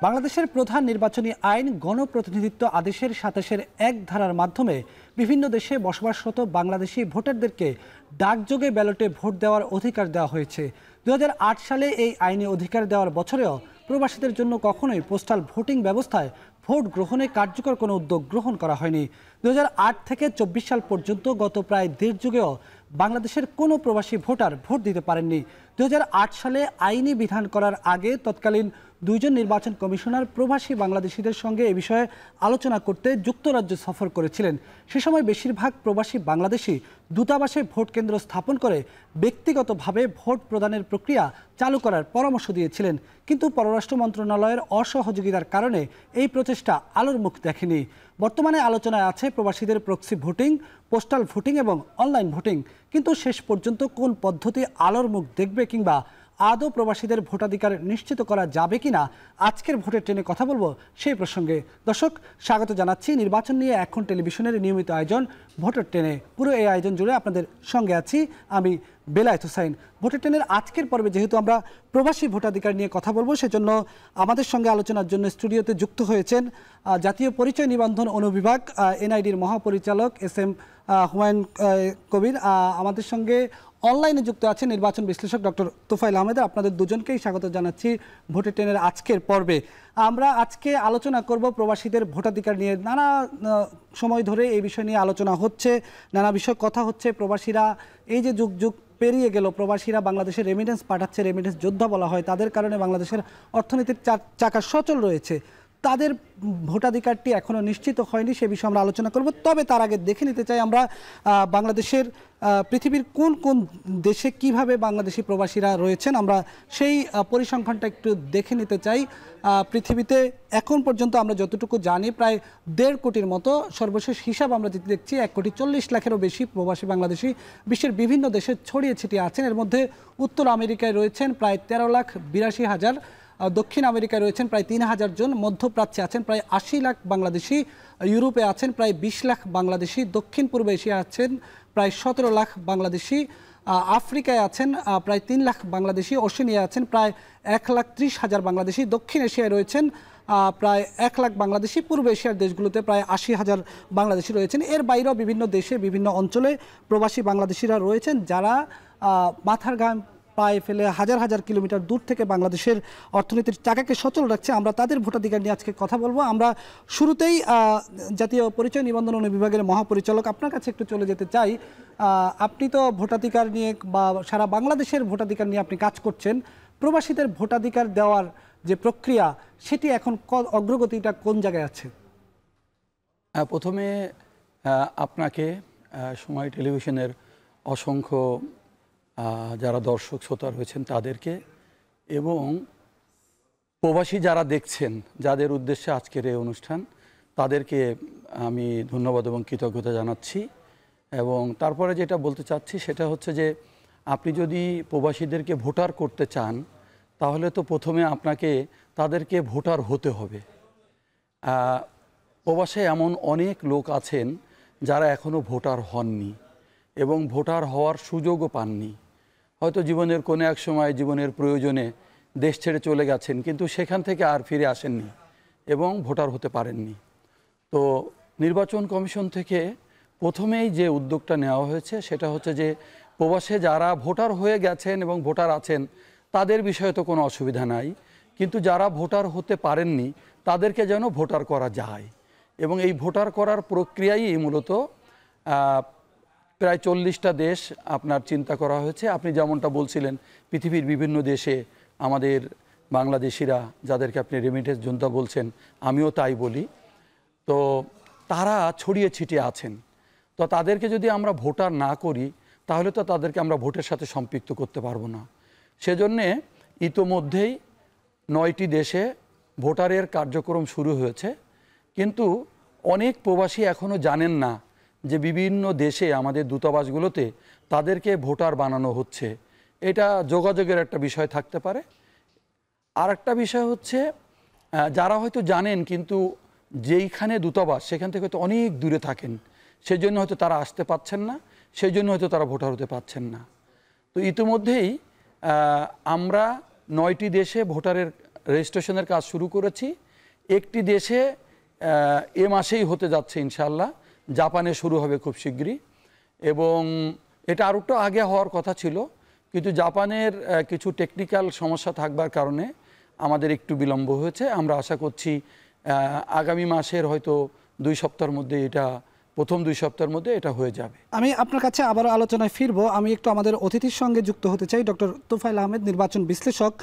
বাংলাদেশের প্রধান নির্বাচনী আইন গণপ্রতিনিধিত্ব আদেশের ২৭-এর ১ ধারার মাধ্যমে বিভিন্ন দেশে বসবাসরত বাংলাদেশি ভোটারদেরকে ডাকযোগে ব্যালটে ভোট দেওয়ার অধিকার দেওয়া হয়েছে। ২০০৮ সালে এই আইনে অধিকার দেওয়ার বছরেও প্রবাসীদের জন্য কখনোই পোস্টাল ভোটিং ব্যবস্থায় ভোট গ্রহণে কার্যকর কোনো উদ্যোগ গ্রহণ করা হয়নি। ২০০৮ থেকে ২৪ সাল পর্যন্ত গত প্রায় দেড় যুগেও বাংলাদেশের কোনো প্রবাসী ভোটার ভোট দিতে পারেননি। ২০০৮ সালে আইনি বিধান করার আগে তৎকালীন দুইজন নির্বাচন কমিশনার প্রবাসী বাংলাদেশিদের সঙ্গে এ বিষয়ে আলোচনা করতে যুক্তরাজ্য সফর করেছিলেন। সে সময় বেশিরভাগ প্রবাসী বাংলাদেশি দূতাবাসে ভোট কেন্দ্র স্থাপন করে ব্যক্তিগতভাবে ভোট প্রদানের প্রক্রিয়া চালু করার পরামর্শ দিয়েছিলেন, কিন্তু পররাষ্ট্র মন্ত্রণালয়ের অসহযোগিতার কারণে এই প্রচেষ্টা আলোর মুখ দেখেনি। বর্তমানে আলোচনায় আছে প্রবাসীদের প্রক্সি ভোটিং, পোস্টাল ভোটিং এবং অনলাইন ভোটিং, কিন্তু শেষ পর্যন্ত কোন পদ্ধতি আলোর মুখ দেখবে কিংবা আদৌ প্রবাসীদের ভোটাধিকার নিশ্চিত করা যাবে কিনা আজকের ভোটের ট্রেনে কথা বলবো সেই প্রসঙ্গে। দর্শক, স্বাগত জানাচ্ছি নির্বাচন নিয়ে এখন টেলিভিশনের নিয়মিত আয়োজন ভোটের ট্রেনে। পুরো এই আয়োজন জুড়ে আপনাদের সঙ্গে আছি আমি বেলায়েত হোসাইন। ভোটের ট্রেনের আজকের পর্বে যেহেতু আমরা প্রবাসী ভোটাধিকার নিয়ে কথা বলবো, সেজন্য আমাদের সঙ্গে আলোচনার জন্য স্টুডিওতে যুক্ত হয়েছেন জাতীয় পরিচয় নিবন্ধন অনুবিভাগ এনআইডির মহাপরিচালক এস.এম. হুমায়ুন কবির। আমাদের সঙ্গে অনলাইনে যুক্ত আছেন নির্বাচন বিশ্লেষক ডক্টর তোফায়েল আহমেদ। আপনাদের দুজনকেই স্বাগত জানাচ্ছি ভোটের ট্রেনের আজকের পর্বে। আমরা আজকে আলোচনা করব প্রবাসীদের ভোটাধিকার নিয়ে। নানা সময় ধরে এই বিষয় নিয়ে আলোচনা হচ্ছে, নানা বিষয় কথা হচ্ছে। প্রবাসীরা এই যে যুগ যুগ পেরিয়ে গেল, প্রবাসীরা বাংলাদেশের রেমিটেন্স পাঠাচ্ছে, রেমিটেন্স যোদ্ধা বলা হয় তাদের, কারণে বাংলাদেশের অর্থনীতির চাকা সচল রয়েছে। তাদের ভোটাধিকারটি এখনও নিশ্চিত হয়নি, সে বিষয়ে আমরা আলোচনা করব। তবে তার আগে দেখে নিতে চাই আমরা বাংলাদেশের পৃথিবীর কোন কোন দেশে কিভাবে বাংলাদেশি প্রবাসীরা রয়েছেন, আমরা সেই পরিসংখ্যানটা একটু দেখে নিতে চাই। পৃথিবীতে এখন পর্যন্ত আমরা যতটুকু জানি প্রায় ১.৫ কোটির মতো, সর্বশেষ হিসাব আমরা যেটি দেখছি ১,৪০,০০,০০০-এরও বেশি প্রবাসী বাংলাদেশি বিশ্বের বিভিন্ন দেশে ছড়িয়ে ছিটিয়ে আছেন। এর মধ্যে উত্তর আমেরিকায় রয়েছেন প্রায় ১৩,৮২,০০০, দক্ষিণ আমেরিকায় রয়েছেন প্রায় ৩,০০০ জন, মধ্যপ্রাচ্যে আছেন প্রায় ৮০ লাখ বাংলাদেশি, ইউরোপে আছেন প্রায় ২০ লাখ বাংলাদেশি, দক্ষিণ পূর্ব এশিয়া আছেন প্রায় ১৭ লাখ বাংলাদেশি, আফ্রিকায় আছেন প্রায় ৩ লাখ বাংলাদেশি, ওশেনিয়া আছেন প্রায় ১,৩০,০০০ বাংলাদেশি, দক্ষিণ এশিয়ায় রয়েছেন প্রায় ১ লাখ বাংলাদেশি, পূর্ব এশিয়ার দেশগুলোতে প্রায় ৮০,০০০ বাংলাদেশি রয়েছেন। এর বাইরেও বিভিন্ন দেশে বিভিন্ন অঞ্চলে প্রবাসী বাংলাদেশিরা রয়েছেন, যারা মাথার ঘাম পায়ে ফেলে হাজার হাজার কিলোমিটার দূর থেকে বাংলাদেশের অর্থনীতির চাকাকে সচল রাখছে। আমরা তাদের ভোটাধিকার নিয়ে আজকে কথা বলবো। আমরা শুরুতেই জাতীয় পরিচয় নিবন্ধন বিভাগের মহাপরিচালক, আপনার কাছে একটু চলে যেতে চাই। আপনি তো ভোটাধিকার নিয়ে বা সারা বাংলাদেশের ভোটাধিকার নিয়ে আপনি কাজ করছেন। প্রবাসীদের ভোটাধিকার দেওয়ার যে প্রক্রিয়া, সেটি এখন অগ্রগতিটা কোন জায়গায় আছে? প্রথমে আপনাকে সময় টেলিভিশনের অসংখ্য যারা দর্শক শ্রোতা রয়েছেন তাদেরকে, এবং প্রবাসী যারা দেখছেন, যাদের উদ্দেশ্যে আজকের এই অনুষ্ঠান, তাদেরকে আমি ধন্যবাদ এবং কৃতজ্ঞতা জানাচ্ছি। এবং তারপরে যেটা বলতে চাচ্ছি সেটা হচ্ছে যে আপনি যদি প্রবাসীদেরকে ভোটার করতে চান, তাহলে তো প্রথমে আপনাকে তাদেরকে ভোটার হতে হবে। প্রবাসে এমন অনেক লোক আছেন যারা এখনও ভোটার হননি এবং ভোটার হওয়ার সুযোগও পাননি। হয়তো জীবনের কোনো এক সময় জীবনের প্রয়োজনে দেশ ছেড়ে চলে গেছেন, কিন্তু সেখান থেকে আর ফিরে আসেননি এবং ভোটার হতে পারেননি। তো নির্বাচন কমিশন থেকে প্রথমেই যে উদ্যোগটা নেওয়া হয়েছে সেটা হচ্ছে যে প্রবাসে যারা ভোটার হয়ে গেছেন এবং ভোটার আছেন তাদের বিষয়ে তো কোনো অসুবিধা নাই, কিন্তু যারা ভোটার হতে পারেননি তাদেরকে যেন ভোটার করা যায়। এবং এই ভোটার করার প্রক্রিয়াই মূলত প্রায় 40টা দেশ আপনার চিন্তা করা হয়েছে। আপনি যেমনটা বলছিলেন, পৃথিবীর বিভিন্ন দেশে আমাদের বাংলাদেশিরা, যাদেরকে আপনি রেমিটেন্স যোদ্ধা বলছেন, আমিও তাই বলি, তো তারা ছড়িয়ে ছিটিয়ে আছেন। তো তাদেরকে যদি আমরা ভোটার না করি তাহলে তো তাদেরকে আমরা ভোটের সাথে সম্পৃক্ত করতে পারবো না। সেজন্যে ইতোমধ্যেই 9টি দেশে ভোটারের কার্যক্রম শুরু হয়েছে, কিন্তু অনেক প্রবাসী এখনও জানেন না যে বিভিন্ন দেশে আমাদের দূতাবাসগুলোতে তাদেরকে ভোটার বানানো হচ্ছে। এটা যোগাযোগের একটা বিষয় থাকতে পারে। আর একটা বিষয় হচ্ছে, যারা হয়তো জানেন কিন্তু যেইখানে দূতাবাস সেখান থেকে হয়তো অনেক দূরে থাকেন, সেই জন্য হয়তো তারা আসতে পারছেন না, সেই জন্য হয়তো তারা ভোটার হতে পারছেন না। তো ইতিমধ্যেই আমরা 9টি দেশে ভোটারের রেজিস্ট্রেশনের কাজ শুরু করেছি। একটি দেশে এ মাসেই হতে যাচ্ছে ইনশাআল্লাহ, জাপানে শুরু হবে খুব শিগগিরই, এবং এটা আরও একটু আগে হওয়ার কথা ছিল, কিন্তু জাপানের কিছু টেকনিক্যাল সমস্যা থাকবার কারণে আমাদের একটু বিলম্ব হয়েছে। আমরা আশা করছি আগামী মাসের হয়তো 2 সপ্তাহের মধ্যে, এটা প্রথম 2 সপ্তাহের মধ্যে এটা হয়ে যাবে। আমি আপনার কাছে আবারও আলোচনায় ফিরবো। আমি একটু আমাদের অতিথির সঙ্গে যুক্ত হতে চাই, ডক্টর তোফায়েল আহমেদ, নির্বাচন বিশ্লেষক।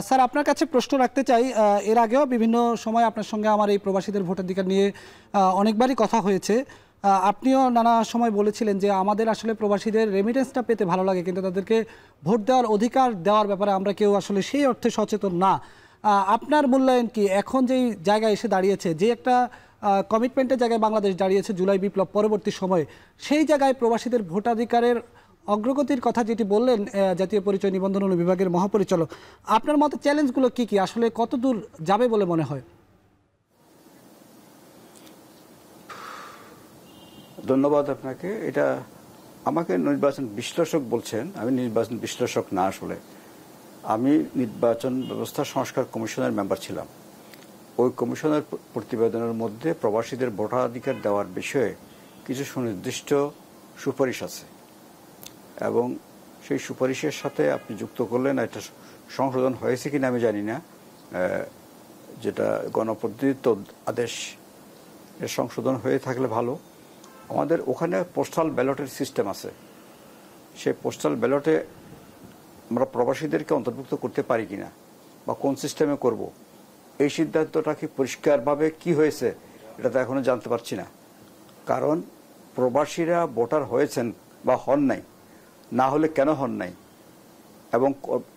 স্যার, আপনার কাছে প্রশ্ন রাখতে চাই, এর আগেও বিভিন্ন সময় আপনার সঙ্গে আমার এই প্রবাসীদের ভোটাধিকার নিয়ে অনেকবারই কথা হয়েছে। আপনিও নানা সময় বলেছিলেন যে আমাদের আসলে প্রবাসীদের রেমিটেন্সটা পেতে ভালো লাগে, কিন্তু তাদেরকে ভোট দেওয়ার অধিকার দেওয়ার ব্যাপারে আমরা কেউ আসলে সেই অর্থে সচেতন না। আপনার মূল্যায়ন কি এখন যেই জায়গায় এসে দাঁড়িয়েছে, যে একটা কমিটমেন্টের জায়গায় বাংলাদেশ দাঁড়িয়েছে জুলাই বিপ্লব পরবর্তী সময়ে, সেই জায়গায় প্রবাসীদের ভোটাধিকারের অগ্রগতির কথা যেটি বললেন জাতীয় পরিচয় নিবন্ধন বিভাগের মহাপরিচালক, আপনার মতে চ্যালেঞ্জগুলো কি কি, আসলে কত দূর যাবে বলে মনে হয়? ধন্যবাদ আপনাকে। এটা আমাকে নির্বাচন বিশ্লেষক বলছেন, আমি নির্বাচন বিশ্লেষক না। আসলে আমি নির্বাচন ব্যবস্থা সংস্কার কমিশনের মেম্বার ছিলাম। ওই কমিশনের প্রতিবেদনের মধ্যে প্রবাসীদের ভোটাধিকার দেওয়ার বিষয়ে কিছু সুনির্দিষ্ট সুপারিশ আছে, এবং সেই সুপারিশের সাথে আপনি যুক্ত করলেন, এটা সংশোধন হয়েছে কিনা আমি জানি না, যেটা গণপ্রতিনিধিত্ব আদেশ, এর সংশোধন হয়ে থাকলে ভালো। আমাদের ওখানে পোস্টাল ব্যালটের সিস্টেম আছে। সেই পোস্টাল ব্যালটে আমরা প্রবাসীদেরকে অন্তর্ভুক্ত করতে পারি কিনা বা কোন সিস্টেমে করব, এই সিদ্ধান্তটা কি পরিষ্কারভাবে কি হয়েছে এটা তো এখনো জানতে পারছি না। কারণ প্রবাসীরা ভোটার হয়েছেন বা হন নাই, না হলে কেন হন নাই, এবং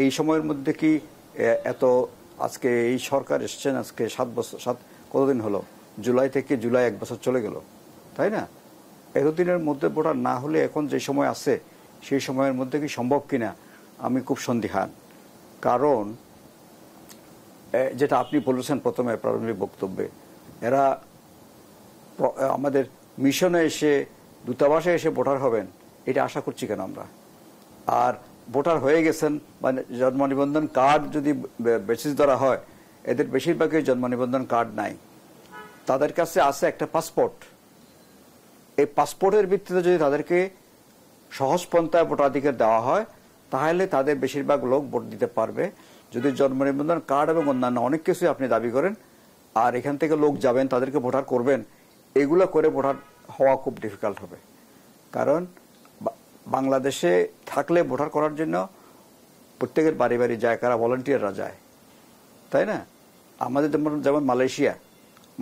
এই সময়ের মধ্যে কি এত, আজকে এই সরকার এসছেন আজকে 7 বছর, কতদিন হলো, জুলাই থেকে জুলাই 1 বছর চলে গেল, তাই না? এতদিনের মধ্যে ভোটার না হলে এখন যে সময় আছে সেই সময়ের মধ্যে কি সম্ভব কিনা আমি খুব সন্দিহান। কারণ যেটা আপনি বলেছেন প্রথমে প্রারম্ভিক বক্তব্যে, এরা আমাদের মিশনে এসে, দূতাবাসে এসে ভোটার হবেন, এটা আশা করছি কেন আমরা? আর ভোটার হয়ে গেছেন মানে জন্ম নিবন্ধন কার্ড যদি বেসিস ধরা হয়, এদের বেশিরভাগই জন্ম নিবন্ধন কার্ড নাই, তাদের কাছে আছে একটা পাসপোর্ট। এই পাসপোর্টের ভিত্তিতে যদি তাদেরকে সহজ পন্থায় ভোটাধিকার দেওয়া হয়, তাহলে তাদের বেশিরভাগ লোক ভোট দিতে পারবে। যদি জন্ম নিবন্ধন কার্ড এবং অন্যান্য অনেক কিছুই আপনি দাবি করেন, আর এখান থেকে লোক যাবেন, তাদেরকে ভোটার করবেন, এগুলো করে ভোটার হওয়া খুব ডিফিকাল্ট হবে। কারণ বাংলাদেশে থাকলে ভোটার করার জন্য প্রত্যেকের বাড়ি বাড়ি যায়, কারা ভলান্টিয়াররা যায়, তাই না? আমাদের যেমন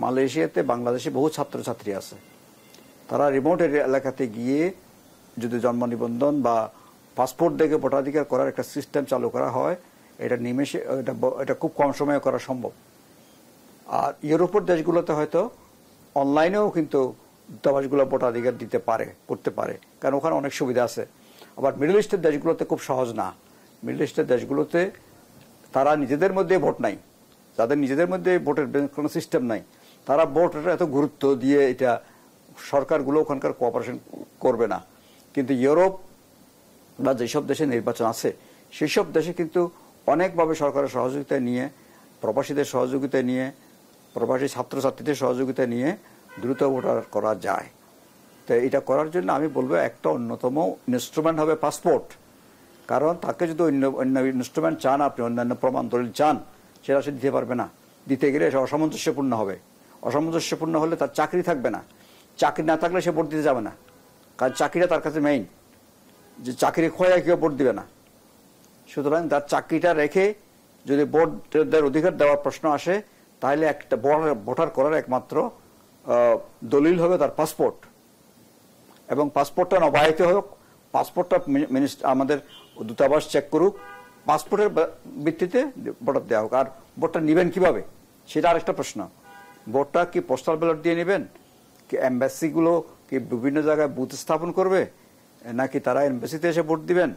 মালয়েশিয়াতে বাংলাদেশে বহু ছাত্রছাত্রী আছে, তারা রিমোট এলাকাতে গিয়ে যদি জন্ম নিবন্ধন বা পাসপোর্ট দেখে ভোটাধিকার করার একটা সিস্টেম চালু করা হয়, এটা নিমেষে, এটা খুব কম সময়ে করা সম্ভব। আর ইউরোপের দেশগুলোতে হয়তো অনলাইনেও কিন্তু দূতাবাসগুলো ভোটাধিকার দিতে পারে, করতে পারে, কারণ ওখানে অনেক সুবিধা আছে। আবার মিডল ইস্টের দেশগুলোতে খুব সহজ না। মিডল ইস্টের দেশগুলোতে তারা নিজেদের মধ্যে ভোট নাই, যাদের নিজেদের মধ্যে ভোটের কোনো সিস্টেম নাই, তারা ভোটের এত গুরুত্ব দিয়ে এটা সরকারগুলো ওখানকার কোঅপারেশন করবে না। কিন্তু ইউরোপ বা যেসব দেশে নির্বাচন আছে সেই সব দেশে কিন্তু অনেকভাবে সরকারের সহযোগিতা নিয়ে, প্রবাসীদের সহযোগিতা নিয়ে, প্রবাসী ছাত্রছাত্রীদের সহযোগিতা নিয়ে দ্রুত ভোটার করা যায়। তো এটা করার জন্য আমি বলবো একটা অন্যতম ইনস্ট্রুমেন্ট হবে পাসপোর্ট। কারণ তাকে যদি অন্য ইনস্ট্রুমেন্ট চান, আপনি অন্যান্য প্রমাণ দলিল চান, সেটা সে দিতে পারবে না। দিতে গেলে সে অসামঞ্জস্যপূর্ণ হবে। অসামঞ্জস্যপূর্ণ হলে তার চাকরি থাকবে না, চাকরি না থাকলে সে ভোট দিতে যাবে না, কারণ চাকরিটা তার কাছে মেইন। যে চাকরি খোয়া কেউ ভোট দিবে না। সুতরাং তার চাকরিটা রেখে যদি ভোটের অধিকার দেওয়ার প্রশ্ন আসে, তাহলে একটা ভোটার করার একমাত্র দলিল হবে তার পাসপোর্ট, এবং পাসপোর্টটা নবায়িত হোক, পাসপোর্টটা আমাদের দূতাবাস চেক করুক, পাসপোর্টের ভিত্তিতে ভোটার দেওয়া হোক। আর ভোটটা নেবেন কিভাবে সেটা আরেকটা প্রশ্ন। ভোটটা কি পোস্টাল ব্যালট দিয়ে নেবেন, কি এম্বাসিগুলো কি বিভিন্ন জায়গায় বুথ স্থাপন করবে, নাকি তারা এম্বাসিতে এসে ভোট দিবেন,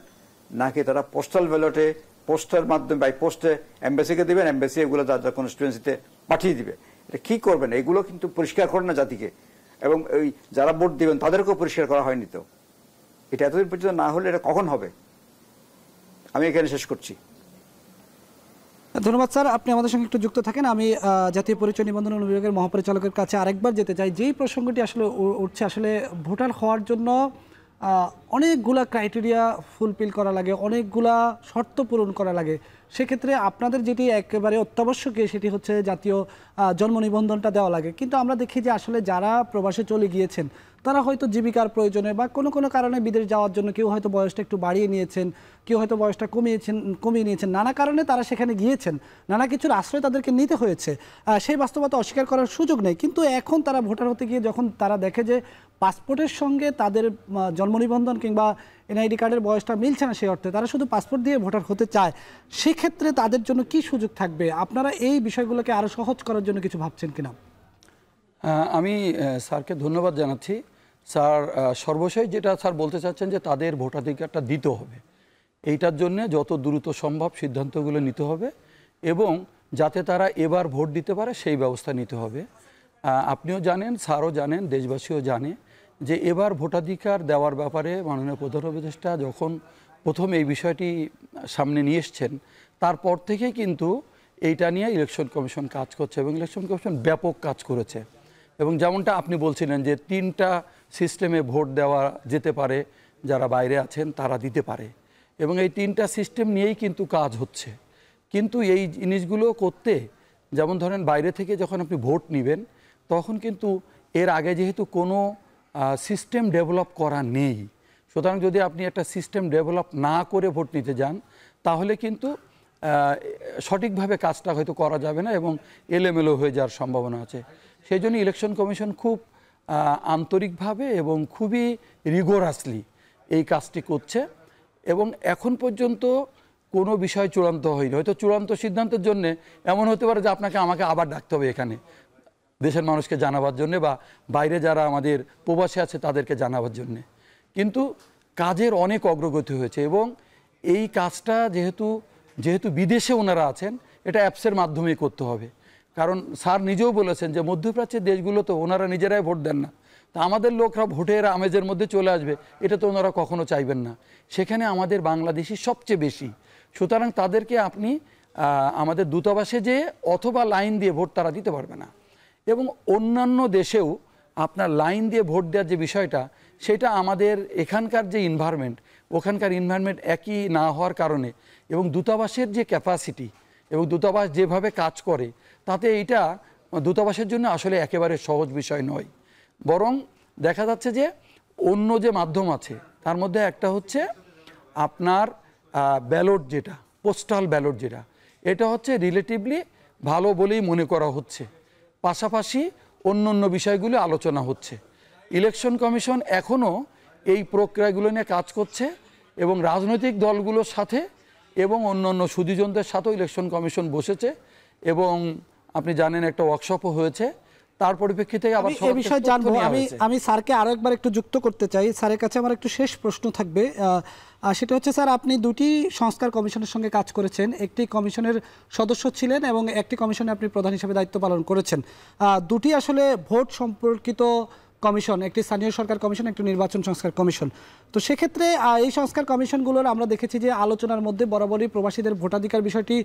নাকি তারা পোস্টাল ব্যালটে পোস্টের মাধ্যমে বাই পোস্টে এম্বাসিকে দিবেন, এম্বাসি এগুলো যার যার কনস্টিটুয়েন্সিতে পাঠিয়ে দিবে। এটা কি করবেন? এগুলো কিন্তু পরিষ্কার করেন না জাতিকে, এবং ওই যারা ভোট দিবেন তাদেরকেও পরিষ্কার করা হয়নি। তো এটা এতদিন পর্যন্ত না হলে এটা কখন হবে? আমি এখানে শেষ করছি। ধন্যবাদ স্যার, আপনি আমাদের সঙ্গে একটু যুক্ত থাকেন। আমি জাতীয় পরিচয় নিবন্ধন বিভাগের মহাপরিচালকের কাছে আরেকবার যেতে চাই। যেই প্রসঙ্গটি আসলে উঠছে, আসলে ভোটার হওয়ার জন্য অনেকগুলা ক্রাইটেরিয়া ফুলফিল করা লাগে, অনেকগুলা শর্ত পূরণ করা লাগে। সেক্ষেত্রে আপনাদের যেটি একেবারে অত্যাবশ্যকীয় সেটি হচ্ছে জাতীয় জন্ম নিবন্ধনটা দেওয়া লাগে। কিন্তু আমরা দেখি যে আসলে যারা প্রবাসে চলে গিয়েছেন তারা হয়তো জীবিকার প্রয়োজনে বা কোনো কোনো কারণে বিদেশ যাওয়ার জন্য কেউ হয়তো বয়সটা একটু বাড়িয়ে নিয়েছেন, কেউ হয়তো বয়সটা কমিয়ে নিয়েছেন, নানা কারণে তারা সেখানে গিয়েছেন, নানা কিছুর আশ্রয় তাদেরকে নিতে হয়েছে। সেই বাস্তবতা অস্বীকার করার সুযোগ নেই। কিন্তু এখন তারা ভোটার হতে গিয়ে যখন তারা দেখে যে পাসপোর্টের সঙ্গে তাদের জন্ম নিবন্ধন কিংবা এনআইডি কার্ডের বয়সটা মিলছে না, সেই অর্থে তারা শুধু পাসপোর্ট দিয়ে ভোটার হতে চায়, সেক্ষেত্রে তাদের জন্য কি সুযোগ থাকবে? আপনারা এই বিষয়গুলোকে আরও সহজ করার জন্য কিছু ভাবছেন কিনা? আমি স্যারকে ধন্যবাদ জানাচ্ছি। স্যার সর্বশেষ যেটা স্যার বলতে চাচ্ছেন যে তাদের ভোটাধিকারটা দিতে হবে, এইটার জন্য যত দ্রুত সম্ভব সিদ্ধান্তগুলো নিতে হবে এবং যাতে তারা এবার ভোট দিতে পারে সেই ব্যবস্থা নিতে হবে। আপনিও জানেন, স্যারও জানেন, দেশবাসীও জানে যে এবার ভোটাধিকার দেওয়ার ব্যাপারে মাননীয় প্রধান উপদেষ্টা যখন প্রথম এই বিষয়টি সামনে নিয়ে এসছেন, তারপর থেকে কিন্তু এইটা নিয়ে ইলেকশন কমিশন কাজ করছে এবং ইলেকশন কমিশন ব্যাপক কাজ করেছে। এবং যেমনটা আপনি বলছিলেন যে 3টা সিস্টেমে ভোট দেওয়া যেতে পারে, যারা বাইরে আছেন তারা দিতে পারে এবং এই 3টা সিস্টেম নিয়েই কিন্তু কাজ হচ্ছে। কিন্তু এই জিনিসগুলো করতে, যেমন ধরেন বাইরে থেকে যখন আপনি ভোট নেবেন তখন কিন্তু এর আগে যেহেতু কোনো সিস্টেম ডেভেলপ করা নেই, সুতরাং যদি আপনি একটা সিস্টেম ডেভেলপ না করে ভোট নিতে যান তাহলে কিন্তু সঠিকভাবে কাজটা হয়তো করা যাবে না এবং এলোমেলো হয়ে যাওয়ার সম্ভাবনা আছে। সেই জন্য ইলেকশন কমিশন খুব আন্তরিকভাবে এবং খুবই রিগোরাসলি এই কাজটি করছে এবং এখন পর্যন্ত কোনো বিষয় চূড়ান্ত হয়নি। হয়তো চূড়ান্ত সিদ্ধান্তের জন্য এমন হতে পারে যে আপনাকে আমাকে আবার ডাকতে হবে এখানে দেশের মানুষকে জানাবার জন্যে বা বাইরে যারা আমাদের প্রবাসী আছে তাদেরকে জানাবার জন্যে, কিন্তু কাজের অনেক অগ্রগতি হয়েছে এবং এই কাজটা যেহেতু বিদেশে ওনারা আছেন, এটা অ্যাপসের মাধ্যমেই করতে হবে। কারণ স্যার নিজেও বলেছেন যে মধ্যপ্রাচ্যের দেশগুলোতে ওনারা নিজেরাই ভোট দেন না, তা আমাদের লোকরা ভোটের আমেজের মধ্যে চলে আসবে এটা তো ওনারা কখনো চাইবেন না। সেখানে আমাদের বাংলাদেশি সবচেয়ে বেশি, সুতরাং তাদেরকে আপনি আমাদের দূতাবাসে যেয়ে অথবা লাইন দিয়ে ভোট তারা দিতে পারবে না। এবং অন্যান্য দেশেও আপনার লাইন দিয়ে ভোট দেওয়ার যে বিষয়টা, সেটা আমাদের এখানকার যে ইনভায়রনমেন্ট, ওখানকার ইনভায়রনমেন্ট একই না হওয়ার কারণে এবং দূতাবাসের যে ক্যাপাসিটি এবং দূতাবাস যেভাবে কাজ করে, তাতে এইটা দূতাবাসের জন্য আসলে একেবারে সহজ বিষয় নয়। বরং দেখা যাচ্ছে যে অন্য যে মাধ্যম আছে তার মধ্যে একটা হচ্ছে আপনার ব্যালট, যেটা পোস্টাল ব্যালট, যেটা এটা হচ্ছে রিলেটিভলি ভালো বলেই মনে করা হচ্ছে। পাশাপাশি অন্য অন্য বিষয়গুলো আলোচনা হচ্ছে। ইলেকশন কমিশন এখনও এই প্রক্রিয়াগুলো নিয়ে কাজ করছে এবং রাজনৈতিক দলগুলোর সাথে এবং অন্য অন্য সুধীজনদের সাথেও ইলেকশন কমিশন বসেছে এবং আপনি জানেন একটা ওয়ার্কশপও হয়েছে। তার পরিপ্রেক্ষিতে আবার এই বিষয়ে জানবো। আমি স্যারকে আরো একবার একটু যুক্ত করতে চাই। স্যারের কাছে আমার একটু শেষ প্রশ্ন থাকবে, সেটা হচ্ছে স্যার, আপনি দুটি সংস্কার কমিশনের সঙ্গে কাজ করেছেন, একটি কমিশনের সদস্য ছিলেন এবং একটি কমিশনে আপনি প্রধান হিসেবে দায়িত্ব পালন করেছেন। দুটি আসলে ভোট সম্পর্কিত কমিশন, একটি স্থানীয় সরকার কমিশন, একটি নির্বাচন সংস্কার কমিশন। তো সেক্ষেত্রে এই সংস্কার কমিশনগুলোর আমরা দেখেছি যে আলোচনার মধ্যে বরাবরই প্রবাসীদের ভোটাধিকার বিষয়টি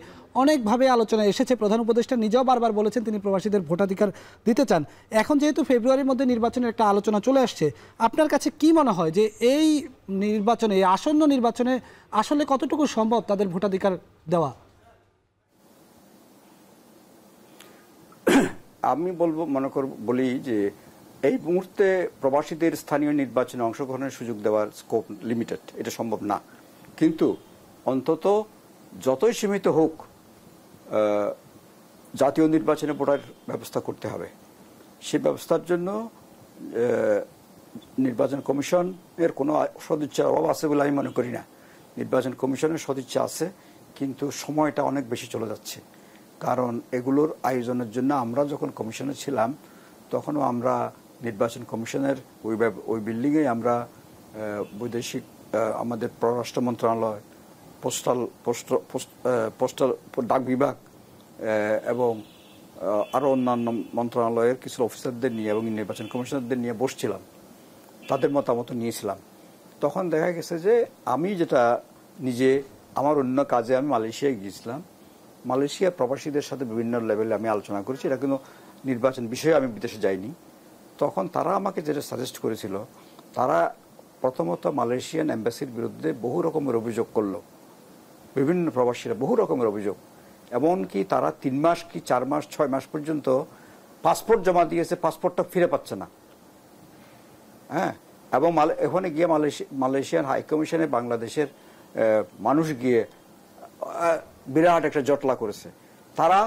অনেকভাবে আলোচনায় এসেছে। প্রধান উপদেষ্টা নিজেও বারবার বলেছেন তিনি প্রবাসীদের ভোটাধিকার দিতে চান। এখন যেহেতু ফেব্রুয়ারির মধ্যে নির্বাচনের একটা আলোচনা চলে আসছে, আপনার কাছে কি মনে হয় যে এই নির্বাচনে, এই আসন্ন নির্বাচনে আসলে কতটুকু সম্ভব তাদের ভোটাধিকার দেওয়া? আমি বলি যে এই মুহূর্তে প্রবাসীদের স্থানীয় নির্বাচনে অংশগ্রহণের সুযোগ দেওয়ার স্কোপ লিমিটেড, এটা সম্ভব না। কিন্তু অন্তত যতই সীমিত হোক জাতীয় নির্বাচনে ভোটার ব্যবস্থা করতে হবে। সেই ব্যবস্থার জন্য নির্বাচন কমিশনের কোনো সদিচ্ছার অভাব আছে বলে আমি মনে করি না। নির্বাচন কমিশনের সদিচ্ছা আছে, কিন্তু সময়টা অনেক বেশি চলে যাচ্ছে। কারণ এগুলোর আয়োজনের জন্য আমরা যখন কমিশনে ছিলাম তখনও আমরা নির্বাচন কমিশনের ওই বিল্ডিংয়ে আমরা বৈদেশিক, আমাদের পররাষ্ট্র মন্ত্রণালয়, পোস্টাল ডাক বিভাগ এবং আরও অন্যান্য মন্ত্রণালয়ের কিছু অফিসারদের নিয়ে এবং নির্বাচন কমিশনারদের নিয়ে বসছিলাম, তাদের মতামত নিয়েছিলাম। তখন দেখা গেছে যে আমি যেটা নিজে আমার অন্য কাজে আমি মালয়েশিয়ায় গিয়েছিলাম, মালয়েশিয়া প্রবাসীদের সাথে বিভিন্ন লেভেলে আমি আলোচনা করেছি, এটা কিন্তু নির্বাচন বিষয়ে আমি বিদেশে যাইনি। তখন তারা আমাকে যেটা সাজেস্ট করেছিল, তারা প্রথমত মালয়েশিয়ান এম্বাসির বিরুদ্ধে বহু রকমের অভিযোগ করলো, বিভিন্ন প্রবাসীরা বহু রকমের অভিযোগ, এমনকি তারা 3 মাস কি 4 মাস 6 মাস পর্যন্ত পাসপোর্ট জমা দিয়েছে, পাসপোর্টটা ফিরে পাচ্ছে না। হ্যাঁ, এবং এখানে গিয়ে মালয়েশিয়ান হাই কমিশনে বাংলাদেশের মানুষ গিয়ে বিরাট একটা জটলা করেছে। তারা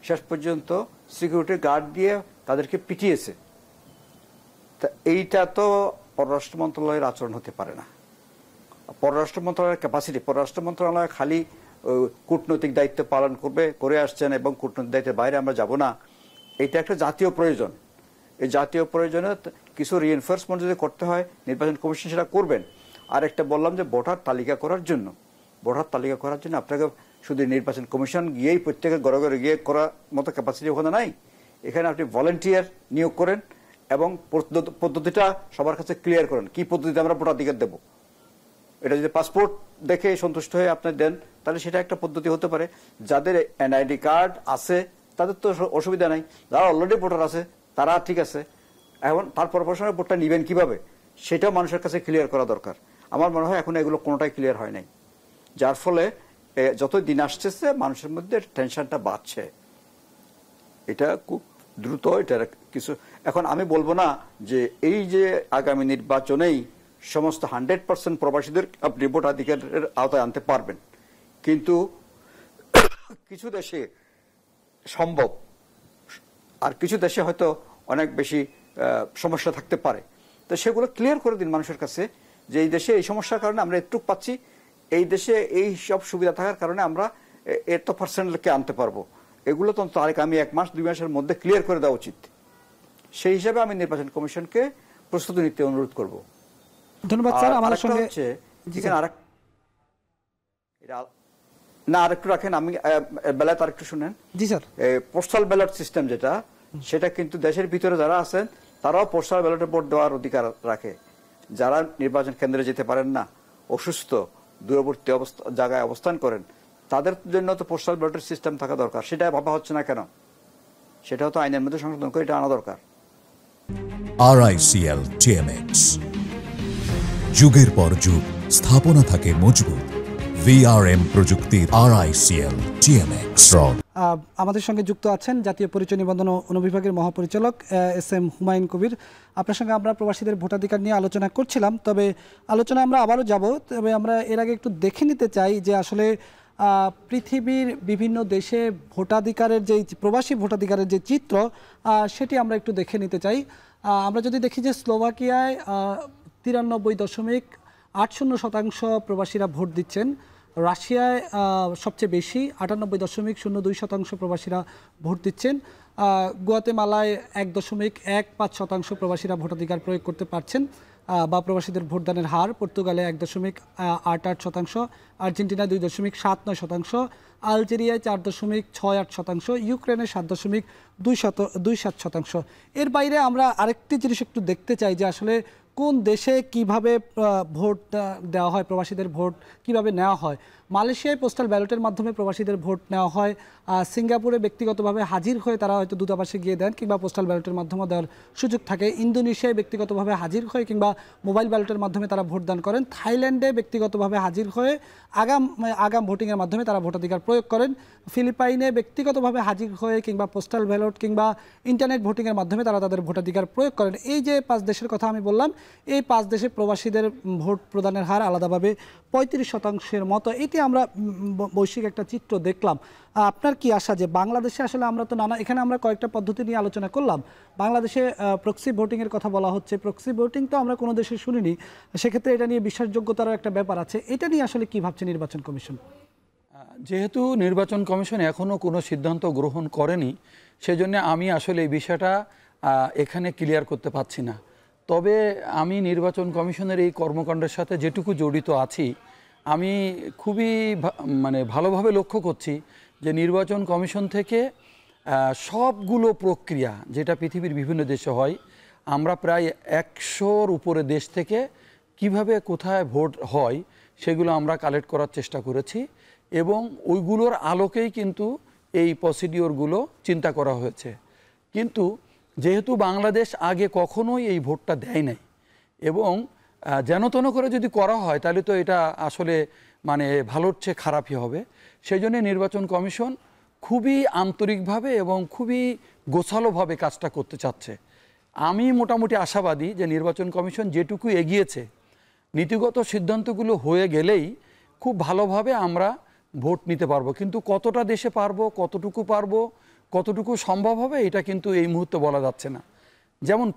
শেষ পর্যন্ত সিকিউরিটি গার্ড দিয়ে তাদেরকে পিটিয়েছে। তা এইটা তো পররাষ্ট্র মন্ত্রণালয়ের আচরণ হতে পারে না। পররাষ্ট্র মন্ত্রণালয়ের ক্যাপাসিটি, পররাষ্ট্র মন্ত্রণালয় খালি কূটনৈতিক দায়িত্ব পালন করে আসছেন এবং কূটনৈতিক দায়িত্বের বাইরে আমরা যাব না। এটা একটা জাতীয় প্রয়োজন। এই জাতীয় প্রয়োজনে কিছু রিএনফোর্সমেন্ট যদি করতে হয়, নির্বাচন কমিশন সেটা করবেন। আর একটা বললাম যে ভোটার তালিকা করার জন্য আপনাকে শুধু নির্বাচন কমিশন গিয়েই প্রত্যেকের ঘরে ঘরে গিয়ে করার মতো ক্যাপাসিটি ওখানে নাই। এখানে আপনি ভলেন্টিয়ার নিয়োগ করেন এবং পদ্ধতিটা সবার কাছে ক্লিয়ার করেন, কি পদ্ধতিতে আমরা ভোটাধিকার দেবো। এটা যদি পাসপোর্ট দেখে সন্তুষ্ট হয়ে আপনি দেন, তাহলে সেটা একটা পদ্ধতি হতে পারে। যাদের এনআইডি কার্ড আছে তাদের তো অসুবিধা নাই, যারা অলরেডি ভোটার আছে তারা ঠিক আছে। এখন তারপর ভোটটা নিবেন কিভাবে, সেটাও মানুষের কাছে ক্লিয়ার করা দরকার। আমার মনে হয় এখন এগুলো কোনোটাই ক্লিয়ার হয় নাই, যার ফলে যত দিন আসতেছে মানুষের মধ্যে টেনশনটা বাড়ছে। এটা খুব দ্রুত এটার কিছু। এখন আমি বলবো না যে এই যে আগামী নির্বাচনেই সমস্ত 100% প্রবাসীদের আপনি ভোটাধিকারের আওতায় আনতে পারবেন, কিন্তু কিছু দেশে সম্ভব, আর কিছু দেশে হয়তো অনেক বেশি সমস্যা থাকতে পারে। তো সেগুলো ক্লিয়ার করে দিন মানুষের কাছে যে এই দেশে এই সমস্যার কারণে আমরা একটু পাচ্ছি, এই দেশে এই সব সুবিধা থাকার কারণে আমরা এত পার্সেন্টকে আনতে পারবো। এগুলো তো আমি 1 মাস 2 মাসের মধ্যে ক্লিয়ার করে দেওয়া উচিত। সেই হিসাবে আমি নির্বাচন কমিশনকে প্রস্তুতি নিতে অনুরোধ করব। ধন্যবাদ স্যার। আমার সঙ্গে আরেকটু রাখেন, আমি বেলায় আরেকটু শুনেন। জি স্যার। পোস্টাল ব্যালট সিস্টেম যেটা, সেটা কিন্তু দেশের ভিতরে যারা আছেন তারাও পোস্টাল ব্যালটে ভোট দেওয়ার অধিকার রাখে। যারা নির্বাচন কেন্দ্রে যেতে পারেন না, অসুস্থ, দূরবর্তী জায়গায় অবস্থান করেন, তাদের জন্য তো পোস্টাল ব্যালটের সিস্টেম থাকা দরকার। সেটা ভাবা হচ্ছে না কেন? সেটাও তো আইনের মধ্যে সংশোধন করে এটা আনা দরকার। RICL TMX, যুগের পর যুগ স্থাপনা থাকে মজবুত। VRM প্রযুক্তির RICL TMX। আমাদের সঙ্গে যুক্ত আছেন জাতীয় পরিচয় নিবন্ধন অনুবিভাগের মহাপরিচালক SM হুমায়ুন কবির। আপনার সঙ্গে আমরা প্রবাসীদের ভোটাধিকার নিয়ে আলোচনা করছিলাম, তবে আলোচনা আমরা আবারও যাব। তবে আমরা এর আগে একটু দেখে নিতে চাই যে আসলে পৃথিবীর বিভিন্ন দেশে ভোটাধিকারের যে প্রবাসী ভোটাধিকারের যে চিত্র, সেটি আমরা একটু দেখে নিতে চাই। আমরা যদি দেখি যে স্লোভাকিয়ায় 93.80% প্রবাসীরা ভোট দিচ্ছেন। রাশিয়ায় সবচেয়ে বেশি 98.02% প্রবাসীরা ভোট দিচ্ছেন। গুয়াতেমালায় 1.15% প্রবাসীরা ভোটাধিকার প্রয়োগ করতে পারছেন বা প্রবাসীদের ভোটদানের হার। পর্তুগালে 1.88%, আর্জেন্টিনায় 2.79%, আলজেরিয়ায় 4.68%, ইউক্রেনে 7.27%। এর বাইরে আমরা আরেকটি জিনিস একটু দেখতে চাই যে আসলে কোন দেশে কিভাবে ভোট দেওয়া হয়, প্রবাসীদের ভোট কিভাবে নেওয়া হয়। মালয়েশিয়ায় পোস্টাল ব্যালটের মাধ্যমে প্রবাসীদের ভোট নেওয়া হয়। সিঙ্গাপুরে ব্যক্তিগতভাবে হাজির হয়ে তারা হয়তো দূতাবাসে গিয়ে দেন কিংবা পোস্টাল ব্যালটের মাধ্যমে দেওয়ার সুযোগ থাকে। ইন্দোনেশিয়ায় ব্যক্তিগতভাবে হাজির হয়ে কিংবা মোবাইল ব্যালটের মাধ্যমে তারা ভোটদান করেন। থাইল্যান্ডে ব্যক্তিগতভাবে হাজির হয়ে আগাম ভোটিংয়ের মাধ্যমে তারা ভোটাধিকার প্রয়োগ করেন। ফিলিপাইনে ব্যক্তিগতভাবে হাজির হয়ে কিংবা পোস্টাল ব্যালট কিংবা ইন্টারনেট ভোটিংয়ের মাধ্যমে তারা তাদের ভোটাধিকার প্রয়োগ করেন। এই যে 5 দেশের কথা আমি বললাম, এই 5 দেশে প্রবাসীদের ভোট প্রদানের হার আলাদাভাবে 35% মতো। এটি আমরা বৈশ্বিক একটা চিত্র দেখলাম। আপনার কি আশা যে বাংলাদেশে আসলে আমরা তো এখানে আমরা কয়েকটা পদ্ধতি নিয়ে আলোচনা করলাম। বাংলাদেশে প্রক্সি ভোটিংয়ের কথা বলা হচ্ছে। প্রক্সি ভোটিং তো আমরা কোনো দেশে শুনিনি, সেক্ষেত্রে এটা নিয়ে বিশ্বাসযোগ্যতারও একটা ব্যাপার আছে। এটা নিয়ে আসলে কি ভাবছে নির্বাচন কমিশন? যেহেতু নির্বাচন কমিশন এখনও কোনো সিদ্ধান্ত গ্রহণ করেনি, সেজন্য আমি আসলে এই বিষয়টা এখানে ক্লিয়ার করতে পারছি না। তবে আমি নির্বাচন কমিশনের এই কর্মকাণ্ডের সাথে যেটুকু জড়িত আছি, আমি খুবই ভালোভাবে লক্ষ্য করছি যে নির্বাচন কমিশন থেকে সবগুলো প্রক্রিয়া যেটা পৃথিবীর বিভিন্ন দেশে হয়, আমরা প্রায় 100-র উপরে দেশ থেকে কিভাবে কোথায় ভোট হয় সেগুলো আমরা কালেক্ট করার চেষ্টা করেছি এবং ওইগুলোর আলোকেই কিন্তু এই প্রসিডিওরগুলো চিন্তা করা হয়েছে। কিন্তু যেহেতু বাংলাদেশ আগে কখনোই এই ভোটটা দেয় নাই এবং যেন তেন করে যদি করা হয় তাহলে তো এটা আসলে মানে ভালোর চেয়ে খারাপই হবে। সেই জন্য নির্বাচন কমিশন খুবই আন্তরিকভাবে এবং খুবই গোছালোভাবে কাজটা করতে চাচ্ছে। আমি মোটামুটি আশাবাদী যে নির্বাচন কমিশন যেটুকু এগিয়েছে, নীতিগত সিদ্ধান্তগুলো হয়ে গেলেই খুব ভালোভাবে আমরা ভোট নিতে পারবো। কিন্তু কতটা দেশে পারবো, কতটুকু সম্ভব হবে এটা কিন্তু এই মুহূর্তে বলা যাচ্ছে না। যেমন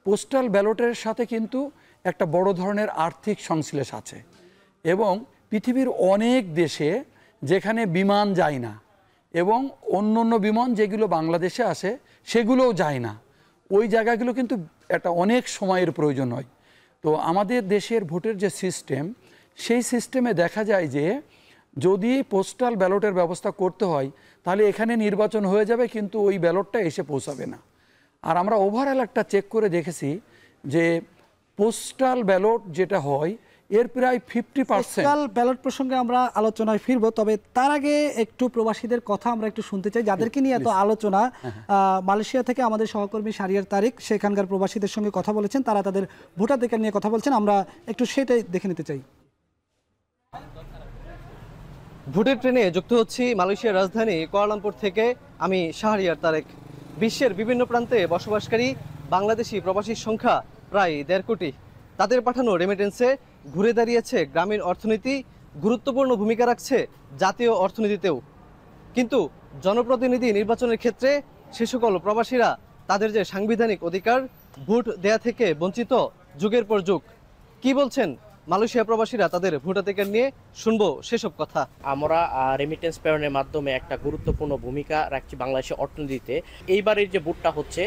পোস্টাল ব্যালটের সাথে কিন্তু একটা বড় ধরনের আর্থিক সংশ্লেষ আছে এবং পৃথিবীর অনেক দেশে যেখানে বিমান যায় না এবং অন্য বিমান যেগুলো বাংলাদেশে আসে সেগুলোও যায় না, ওই জায়গাগুলো কিন্তু একটা অনেক সময়ের প্রয়োজন হয়। তো আমাদের দেশের ভোটের যে সিস্টেম, সেই সিস্টেমে দেখা যায় যে যদি পোস্টাল ব্যালটের ব্যবস্থা করতে হয় তাহলে এখানে নির্বাচন হয়ে যাবে কিন্তু ওই ব্যালটটা এসে পৌঁছাবে না। আর আমরা ওভারঅল একটা চেক করে দেখেছি যে পোস্টাল ব্যালট যেটা হয় এর প্রায় 50%। ব্যালট প্রসঙ্গে আমরা আলোচনায় ফিরবো, তবে তার আগে একটু প্রবাসীদের কথা আমরা একটু শুনতে চাই, যাদেরকে নিয়ে এত আলোচনা। মালয়েশিয়া থেকে আমাদের সহকর্মী শাহরিয়ার তারিক সেখানকার প্রবাসীদের সঙ্গে কথা বলেছেন, তারা তাদের ভোটাধিকার নিয়ে কথা বলছেন, আমরা একটু সেটাই দেখে নিতে চাই। ভোটের ট্রেনে যুক্ত হচ্ছি মালয়েশিয়ার রাজধানী কুয়ালালামপুর থেকে। আমি শাহরিয়ার তারেক। বিশ্বের বিভিন্ন প্রান্তে বসবাসকারী বাংলাদেশি প্রবাসীর সংখ্যা প্রায় 1.5 কোটি। তাদের পাঠানো রেমিটেন্সে ঘুরে দাঁড়িয়েছে গ্রামীণ অর্থনীতি, গুরুত্বপূর্ণ ভূমিকা রাখছে জাতীয় অর্থনীতিতেও। কিন্তু জনপ্রতিনিধি নির্বাচনের ক্ষেত্রে সে সকল প্রবাসীরা তাদের যে সাংবিধানিক অধিকার ভোট দেয়া থেকে বঞ্চিত যুগের পর যুগ। কি বলছেন মালয়েশিয়া প্রবাসীরা তাদের ভোটাধিকার নিয়ে, শুনবো সেসব কথা। আমরা রেমিটেন্স প্রেরণের মাধ্যমে একটা গুরুত্বপূর্ণ ভূমিকা রাখছি বাংলাদেশের অর্থনীতিতে। এইবারের যে ভোটটা হচ্ছে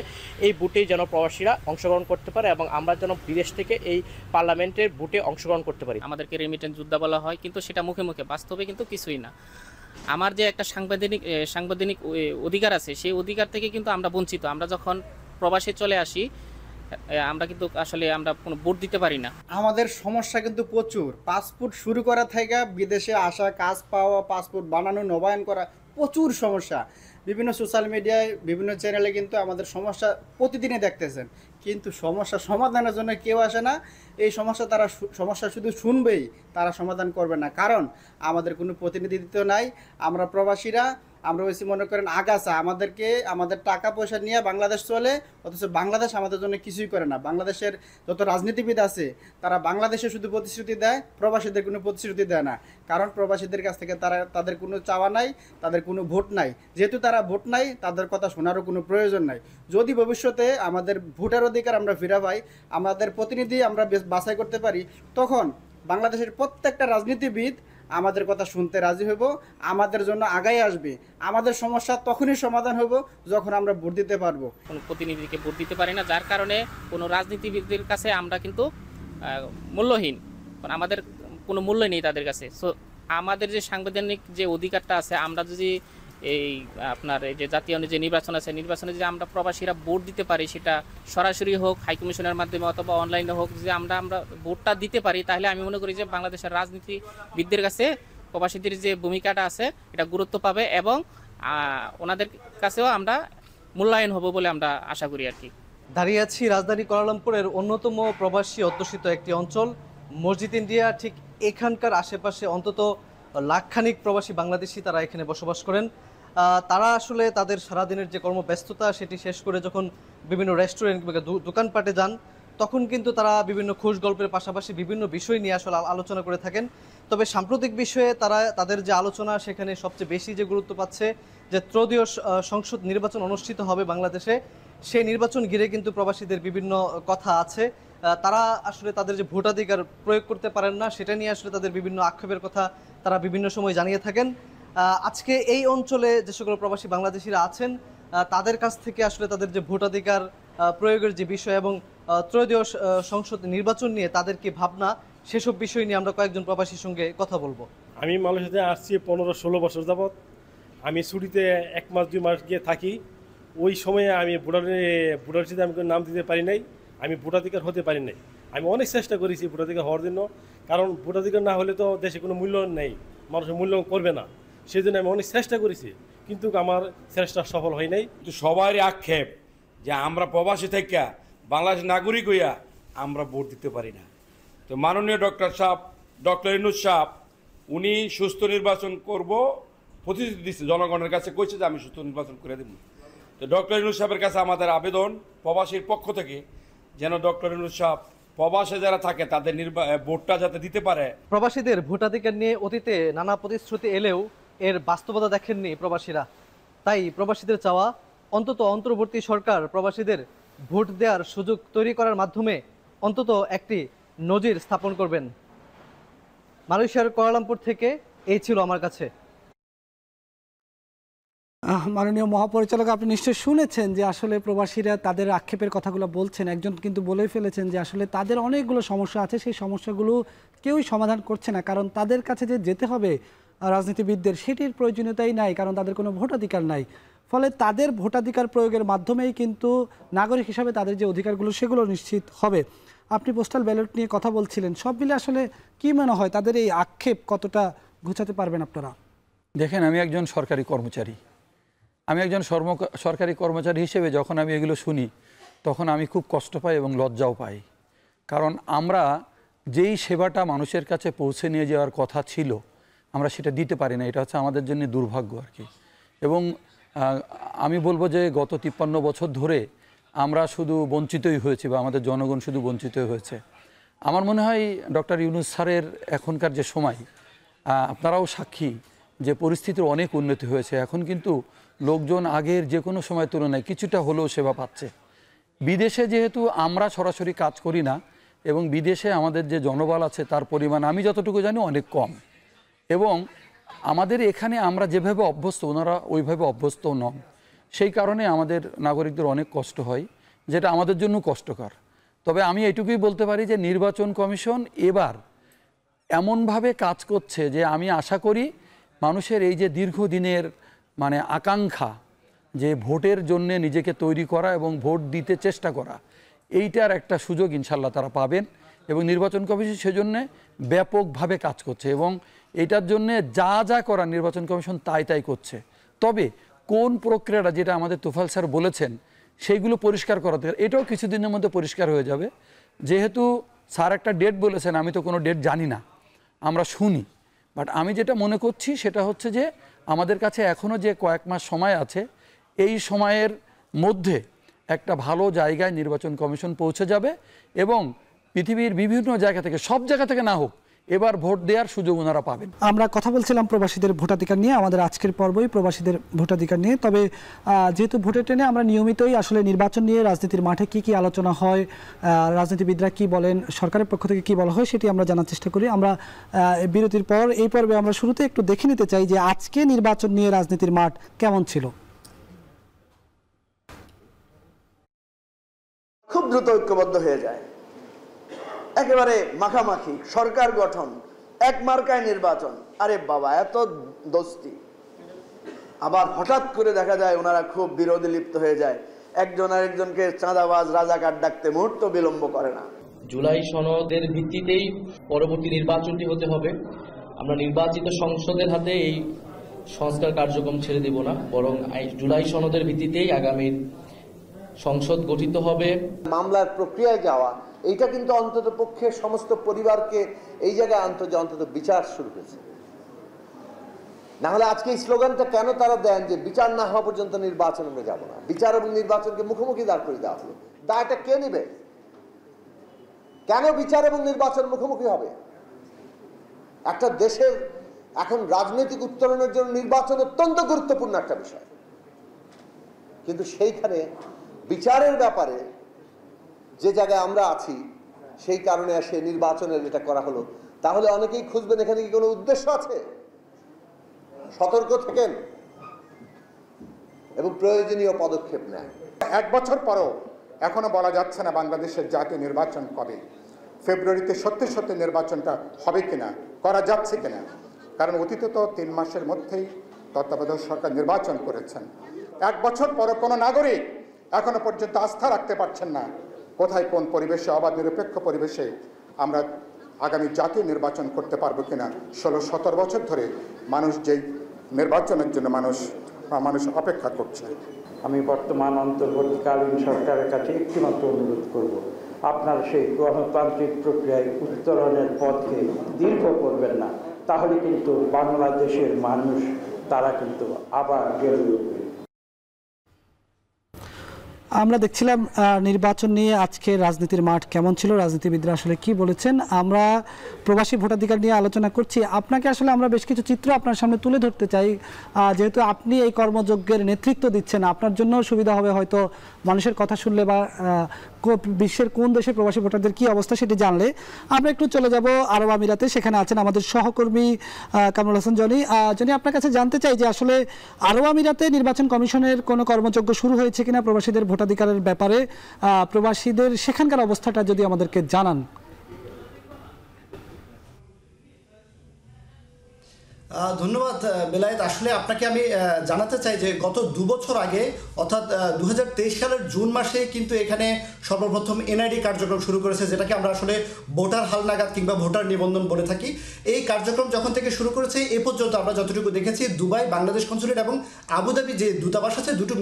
এই ভোটে যেন প্রবাসীরা অংশগ্রহণ করতে পারে এবং আমরা যেন বিদেশ থেকে এই পার্লামেন্টের ভোটে অংশগ্রহণ করতে পারি। আমাদেরকে রেমিটেন্স যোদ্ধা বলা হয়, কিন্তু সেটা মুখে মুখে, বাস্তবে কিন্তু কিছুই না। আমার যে একটা সাংবিধানিক অধিকার আছে, সেই অধিকার থেকে কিন্তু আমরা বঞ্চিত। আমরা যখন প্রবাসে চলে আসি আমরা কিন্তু আসলে আমরা কোনো ভোট দিতে পারি না। আমাদের সমস্যা কিন্তু প্রচুর। পাসপোর্ট শুরু করা থেকে বিদেশে আসা, কাজ পাওয়া, পাসপোর্ট বানানো, নবায়ন করা, প্রচুর সমস্যা। বিভিন্ন সোশ্যাল মিডিয়ায় বিভিন্ন চ্যানেলে কিন্তু আমাদের সমস্যা প্রতিদিনই দেখতেছেন, কিন্তু সমস্যা সমাধানের জন্য কেউ আসে না। এই সমস্যা শুধু শুনবেই, তারা সমাধান করবে না, কারণ আমাদের কোনো প্রতিনিধিত্ব নাই। আমরা প্রবাসীরা আমরা হয়েছি মনে করেন আগাছা, আমাদের টাকা পয়সা নিয়ে বাংলাদেশ চলে, অথচ বাংলাদেশ আমাদের জন্য কিছুই করে না। বাংলাদেশের যত রাজনীতিবিদ আছে তারা বাংলাদেশে শুধু প্রতিশ্রুতি দেয়, প্রবাসীদের কোনো প্রতিশ্রুতি দেয় না, কারণ প্রবাসীদের কাছ থেকে তাদের কোনো চাওয়া নাই, তাদের কোনো ভোট নাই। যেহেতু তারা ভোট নাই, তাদের কথা শোনারও কোনো প্রয়োজন নাই। যদি ভবিষ্যতে আমাদের ভোটের অধিকার আমরা ফিরে পাই, আমাদের প্রতিনিধি আমরা বাছাই করতে পারি, তখন বাংলাদেশের প্রত্যেকটা রাজনীতিবিদ আমাদের কথা শুনতে রাজি হইব, আমাদের জন্য আগাই আসবে। আমাদের সমস্যা তখনই সমাধান হইব যখন আমরা ভোট দিতে পারবো। কোনো প্রতিনিধিকে ভোট দিতে পারি না, যার কারণে কোনো রাজনীতিবিদদের কাছে আমরা কিন্তু মূল্যহীন, আমাদের কোনো মূল্য নেই তাদের কাছে। সো আমাদের যে সাংবিধানিক যে অধিকারটা আছে, আমরা যদি এই আপনার এই যে জাতীয় যে নির্বাচন আছে, নির্বাচনে যে আমরা প্রবাসীরা ভোট দিতে পারি, সেটা সরাসরি হোক, হাইকমিশনের মাধ্যমে অথবা অনলাইনে হোক, যে আমরা ভোটটা দিতে পারি, তাহলে আমি মনে করি যে বাংলাদেশের রাজনীতিবিদদের কাছে প্রবাসীদের যে ভূমিকাটা আছে এটা গুরুত্ব পাবে এবং ওনাদের কাছেও আমরা মূল্যায়ন হব বলে আমরা আশা করি আর কি। দাঁড়িয়ে আছি রাজধানী কুয়ালালামপুরের অন্যতম প্রবাসী অধ্যুষিত একটি অঞ্চল মসজিদ ইন্ডিয়া। ঠিক এখানকার আশেপাশে অন্তত লাখখানিক প্রবাসী বাংলাদেশি তারা এখানে বসবাস করেন। তারা আসলে তাদের সারাদিনের যে কর্মব্যস্ততা সেটি শেষ করে যখন বিভিন্ন রেস্টুরেন্ট বা দোকানপাটে যান, তখন কিন্তু তারা বিভিন্ন খোঁজ গল্পের পাশাপাশি বিভিন্ন বিষয় নিয়ে আসলে আলোচনা করে থাকেন। তবে সাম্প্রতিক বিষয়ে তাদের যে আলোচনা, সেখানে সবচেয়ে বেশি যে গুরুত্ব পাচ্ছে যে ত্রয়োদশ সংসদ নির্বাচন অনুষ্ঠিত হবে বাংলাদেশে, সেই নির্বাচন ঘিরে কিন্তু প্রবাসীদের বিভিন্ন কথা আছে। তারা আসলে তাদের যে ভোটাধিকার প্রয়োগ করতে পারেন না, সেটা নিয়ে আসলে তাদের বিভিন্ন আক্ষেপের কথা তারা বিভিন্ন সময় জানিয়ে থাকেন। আজকে এই অঞ্চলে যে সকল প্রবাসী বাংলাদেশিরা আছেন তাদের কাছ থেকে আসলে তাদের যে ভোটাধিকার প্রয়োগের যে বিষয় এবং ত্রয়োদশ সংসদ নির্বাচন নিয়ে তাদের কি ভাবনা, সেসব বিষয় নিয়ে আমরা কয়েকজন প্রবাসীর সঙ্গে কথা বলবো। আমি মালয়েশিয়াতে আসছি 15-16 বছর যাবৎ। আমি ছুটিতে 1 মাস 2 মাস গিয়ে থাকি। ওই সময়ে আমি ভোটারশিপে আমি নাম দিতে পারি নাই, আমি ভোটাধিকার হতে পারি নাই। আমি অনেক চেষ্টা করেছি ভোটাধিকার হওয়ার জন্য, কারণ ভোটাধিকার না হলে তো দেশে কোনো মূল্য নেই, মানুষের মূল্য করবে না। সেই জন্য আমি অনেক চেষ্টা করেছি, কিন্তু আমার চেষ্টা সফল হয় নাই। কিন্তু সবারই আক্ষেপ যে আমরা প্রবাসী থেকে বাংলাদেশ নাগরিক হইয়া আমরা ভোট দিতে পারি না। তো মাননীয় ডক্টর ইউনূস সাহেব উনি সুস্থ নির্বাচন করব প্রতিশ্রুতি দিচ্ছে, জনগণের কাছে কইছে যে আমি সুস্থ নির্বাচন করে দেব। তো ডক্টর ইউনূস সাহেবের কাছে আমাদের আবেদন প্রবাসীর পক্ষ থেকে যেন ডক্টর ইউনূস সাহেব প্রবাসে যারা থাকে তাদের ভোটটা যাতে দিতে পারে। প্রবাসীদের ভোটাধিকার নিয়ে অতীতে নানা প্রতিশ্রুতি এলেও এর বাস্তবতা দেখেননি প্রবাসীরা। তাই প্রবাসীদের চাওয়া অন্তত অন্তর্বর্তী সরকার প্রবাসীদের ভোট দেওয়ার সুযোগ তৈরি করার মাধ্যমে অন্তত একটি নজির স্থাপন করবেন। মালয়েশিয়ার কুয়ালালামপুর থেকে এই ছিল আমার কাছে। মাননীয় মহাপরিচালক, আপনি নিশ্চয়ই শুনেছেন যে আসলে প্রবাসীরা তাদের আক্ষেপের কথাগুলো বলছেন। একজন কিন্তু বলেই ফেলেছেন যে আসলে তাদের অনেকগুলো সমস্যা আছে, সেই সমস্যাগুলো কেউই সমাধান করছে না, কারণ তাদের কাছে যে যেতে হবে রাজনীতিবিদদের সেটির প্রয়োজনীয়তাই নাই, কারণ তাদের কোনো ভোটাধিকার নাই। ফলে তাদের ভোটাধিকার প্রয়োগের মাধ্যমেই কিন্তু নাগরিক হিসাবে তাদের যে অধিকারগুলো সেগুলো নিশ্চিত হবে। আপনি পোস্টাল ব্যালট নিয়ে কথা বলছিলেন, সব মিলে আসলে কি মনে হয় তাদের এই আক্ষেপ কতটা ঘুচাতে পারবেন আপনারা? দেখেন, আমি একজন সরকারি কর্মচারী। আমি একজন সরকারি কর্মচারী হিসেবে যখন আমি এগুলো শুনি তখন আমি খুব কষ্ট পাই এবং লজ্জাও পাই। কারণ আমরা যেই সেবাটা মানুষের কাছে পৌঁছে নিয়ে যাওয়ার কথা ছিল আমরা সেটা দিতে পারি না, এটা হচ্ছে আমাদের জন্য দুর্ভাগ্য আর কি। এবং আমি বলবো যে গত 53 বছর ধরে আমরা শুধু বঞ্চিতই হয়েছি বা আমাদের জনগণ শুধু বঞ্চিতই হয়েছে। আমার মনে হয় ডক্টর ইউনূস স্যারের এখনকার যে সময়, আপনারাও সাক্ষী যে পরিস্থিতির অনেক উন্নতি হয়েছে। এখন কিন্তু লোকজন আগের যে কোনো সময় তুলনায় কিছুটা হলেও সেবা পাচ্ছে। বিদেশে যেহেতু আমরা সরাসরি কাজ করি না এবং বিদেশে আমাদের যে জনবল আছে তার পরিমাণ আমি যতটুকু জানি অনেক কম, এবং আমাদের এখানে আমরা যেভাবে অভ্যস্ত ওনারা ওইভাবে অভ্যস্তও নন। সেই কারণে আমাদের নাগরিকদের অনেক কষ্ট হয়, যেটা আমাদের জন্য কষ্টকর। তবে আমি এটুকুই বলতে পারি যে নির্বাচন কমিশন এবার এমনভাবে কাজ করছে যে আমি আশা করি মানুষের এই যে দীর্ঘদিনের আকাঙ্ক্ষা যে ভোটের জন্য নিজেকে তৈরি করা এবং ভোট দিতে চেষ্টা করা, এইটার একটা সুযোগ ইনশাল্লাহ তারা পাবেন। এবং নির্বাচন কমিশন সেজন্য ব্যাপকভাবে কাজ করছে এবং এইটার জন্য যা যা করা নির্বাচন কমিশন তাই করছে। তবে কোন প্রক্রিয়াটা, যেটা আমাদের তোফাল স্যার বলেছেন, সেইগুলো পরিষ্কার করাতে এটাও কিছুদিনের মধ্যে পরিষ্কার হয়ে যাবে। যেহেতু স্যার একটা ডেট বলেছেন, আমি তো কোনো ডেট জানি না, আমরা শুনি। বাট আমি যেটা মনে করছি সেটা হচ্ছে যে আমাদের কাছে এখনও যে কয়েক মাস সময় আছে, এই সময়ের মধ্যে একটা ভালো জায়গায় নির্বাচন কমিশন পৌঁছে যাবে এবং পৃথিবীর বিভিন্ন জায়গা থেকে, সব জায়গা থেকে না হোক, এবার ভোট দেওয়ার সুযোগ ওনারা পাবেন। আমরা কথা বলছিলাম প্রবাসীদের ভোটাধিকার নিয়ে, আমাদের আজকের পর্বই প্রবাসীদের ভোটাধিকার নিয়ে। তবে যেহেতু ভোটের ট্রেনে আমরা নিয়মিতই আসলে নির্বাচন নিয়ে রাজনীতির মাঠে কি আলোচনা হয়, রাজনীতিবিদরা কি বলেন, সরকারের পক্ষ থেকে কি বলা হয়, সেটি আমরা জানার চেষ্টা করি। আমরা বিরতির পর এই পর্বে আমরা শুরুতে একটু দেখে নিতে চাই যে আজকে নির্বাচন নিয়ে রাজনীতির মাঠ কেমন ছিল। খুব দ্রুত ঐক্যবদ্ধ হয়ে যায়, একেবারে মাখামাখি সরকার গঠন, এক মার্কায় নির্বাচন। আরে বাবা, এত দোস্তি। আবার হঠাৎ করে দেখা যায় ওনারা খুব বিরোধী লিপ্ত হয়ে যায়, একজন আরেকজনকে চাঁদাবাজ রাজাকার ডাকতে মুহূর্ত বিলম্ব করে না। জুলাই সনদের ভিত্তিতেই পরবর্তী নির্বাচনটি হতে হবে। আমরা নির্বাচিত সংসদের হাতে এই সংস্কার কার্যক্রম ছেড়ে দেব না, বরং জুলাই সনদের ভিত্তিতেই আগামী সংসদ গঠিত হবে। মামলার প্রক্রিয়ায় যাওয়া, এইটা কিন্তু অন্তত পক্ষে সমস্ত পরিবারকে এই জায়গায় আনতো যে অন্তত বিচার শুরু হয়েছে। না হলে আজকে এই স্লোগানটা কেন তারা দেন যে বিচার না হওয়া পর্যন্ত নির্বাচন আমরা যাব না? বিচার এবং নির্বাচনকে মুখোমুখি দাঁড় করে দেওয়া হলো, দায়টা কে নেবে? কেন বিচার এবং নির্বাচন মুখোমুখি হবে? একটা দেশের এখন রাজনৈতিক উত্তরণের জন্য নির্বাচন অত্যন্ত গুরুত্বপূর্ণ একটা বিষয়, কিন্তু সেইখানে বিচারের ব্যাপারে যে জায়গায় আমরা আছি সেই কারণে সে নির্বাচনের যেটা করা হলো, তাহলে অনেকেই খুঁজবেন এখানে কি কোনো উদ্দেশ্য আছে। সতর্ক থাকেন এবং প্রয়োজনীয় পদক্ষেপ নেন। 1 বছর পরও এখনো বলা যাচ্ছে না বাংলাদেশের জাতীয় নির্বাচন কবে। ফেব্রুয়ারিতে সত্যি সত্যি নির্বাচনটা হবে কিনা, করা যাচ্ছে কিনা, কারণ অতীতে তো 3 মাসের মধ্যেই তত্ত্বাবধায়ক সরকার নির্বাচন করেছেন। 1 বছর পরও কোনো নাগরিক এখনো পর্যন্ত আস্থা রাখতে পারছেন না কোথায় কোন পরিবেশে, অবাধ নিরপেক্ষ পরিবেশে আমরা আগামী জাতীয় নির্বাচন করতে পারবো কিনা। 16-17 বছর ধরে মানুষ যেই নির্বাচনের জন্য মানুষ অপেক্ষা করছে। আমি বর্তমান অন্তর্বর্তীকালীন সরকারের কাছে একটিমাত্র অনুরোধ করব, আপনার সেই গণতান্ত্রিক প্রক্রিয়ায় উত্তরণের পথকে দীর্ঘ করবেন না, তাহলে কিন্তু বাংলাদেশের মানুষ তারা কিন্তু আবার গেলে উঠবে। আমরা দেখছিলাম নির্বাচন নিয়ে আজকে রাজনীতির মাঠ কেমন ছিল, রাজনীতিবিদরা আসলে কি বলেছেন। আমরা প্রবাসী ভোটাধিকার নিয়ে আলোচনা করছি। আপনাকে আসলে আমরা বেশ কিছু চিত্র আপনার সামনে তুলে ধরতে চাই, যেহেতু আপনি এই কর্মযজ্ঞের নেতৃত্ব দিচ্ছেন, আপনার জন্য সুবিধা হবে হয়তো মানুষের কথা শুনলে বা বিশ্বের কোন দেশে প্রবাসী ভোটারদের কি অবস্থা সেটি জানলে। আমরা একটু চলে যাব আরব আমিরাতে, সেখানে আছেন আমাদের সহকর্মী কামরুল হাসান জনি। জনি, আপনার কাছে জানতে চাই যে আসলে আরব আমিরাতে নির্বাচন কমিশনের কোনো কর্মযজ্ঞ শুরু হয়েছে কিনা প্রবাসীদের ভোটাধিকারের ব্যাপারে, প্রবাসীদের সেখানকার অবস্থাটা যদি আমাদেরকে জানান। ধন্যবাদ বেলায়েত। আসলে আপনাকে আমি জানাতে চাই যে গত 2 বছর আগে অর্থাৎ 2023 সালের জুন মাসে কিন্তু এখানে সর্বপ্রথম এনআইডি কার্যক্রম শুরু করেছে, যেটাকে আমরা আসলে ভোটার হালনাগাদ কিংবা ভোটার নিবন্ধন বলে থাকি। এই কার্যক্রম যখন থেকে শুরু করেছে এ পর্যন্ত আমরা যতটুকু দেখেছি, দুবাই, বাংলাদেশ কনসুলেট এবং আবুধাবি যে দূতাবাস আছে, দুটো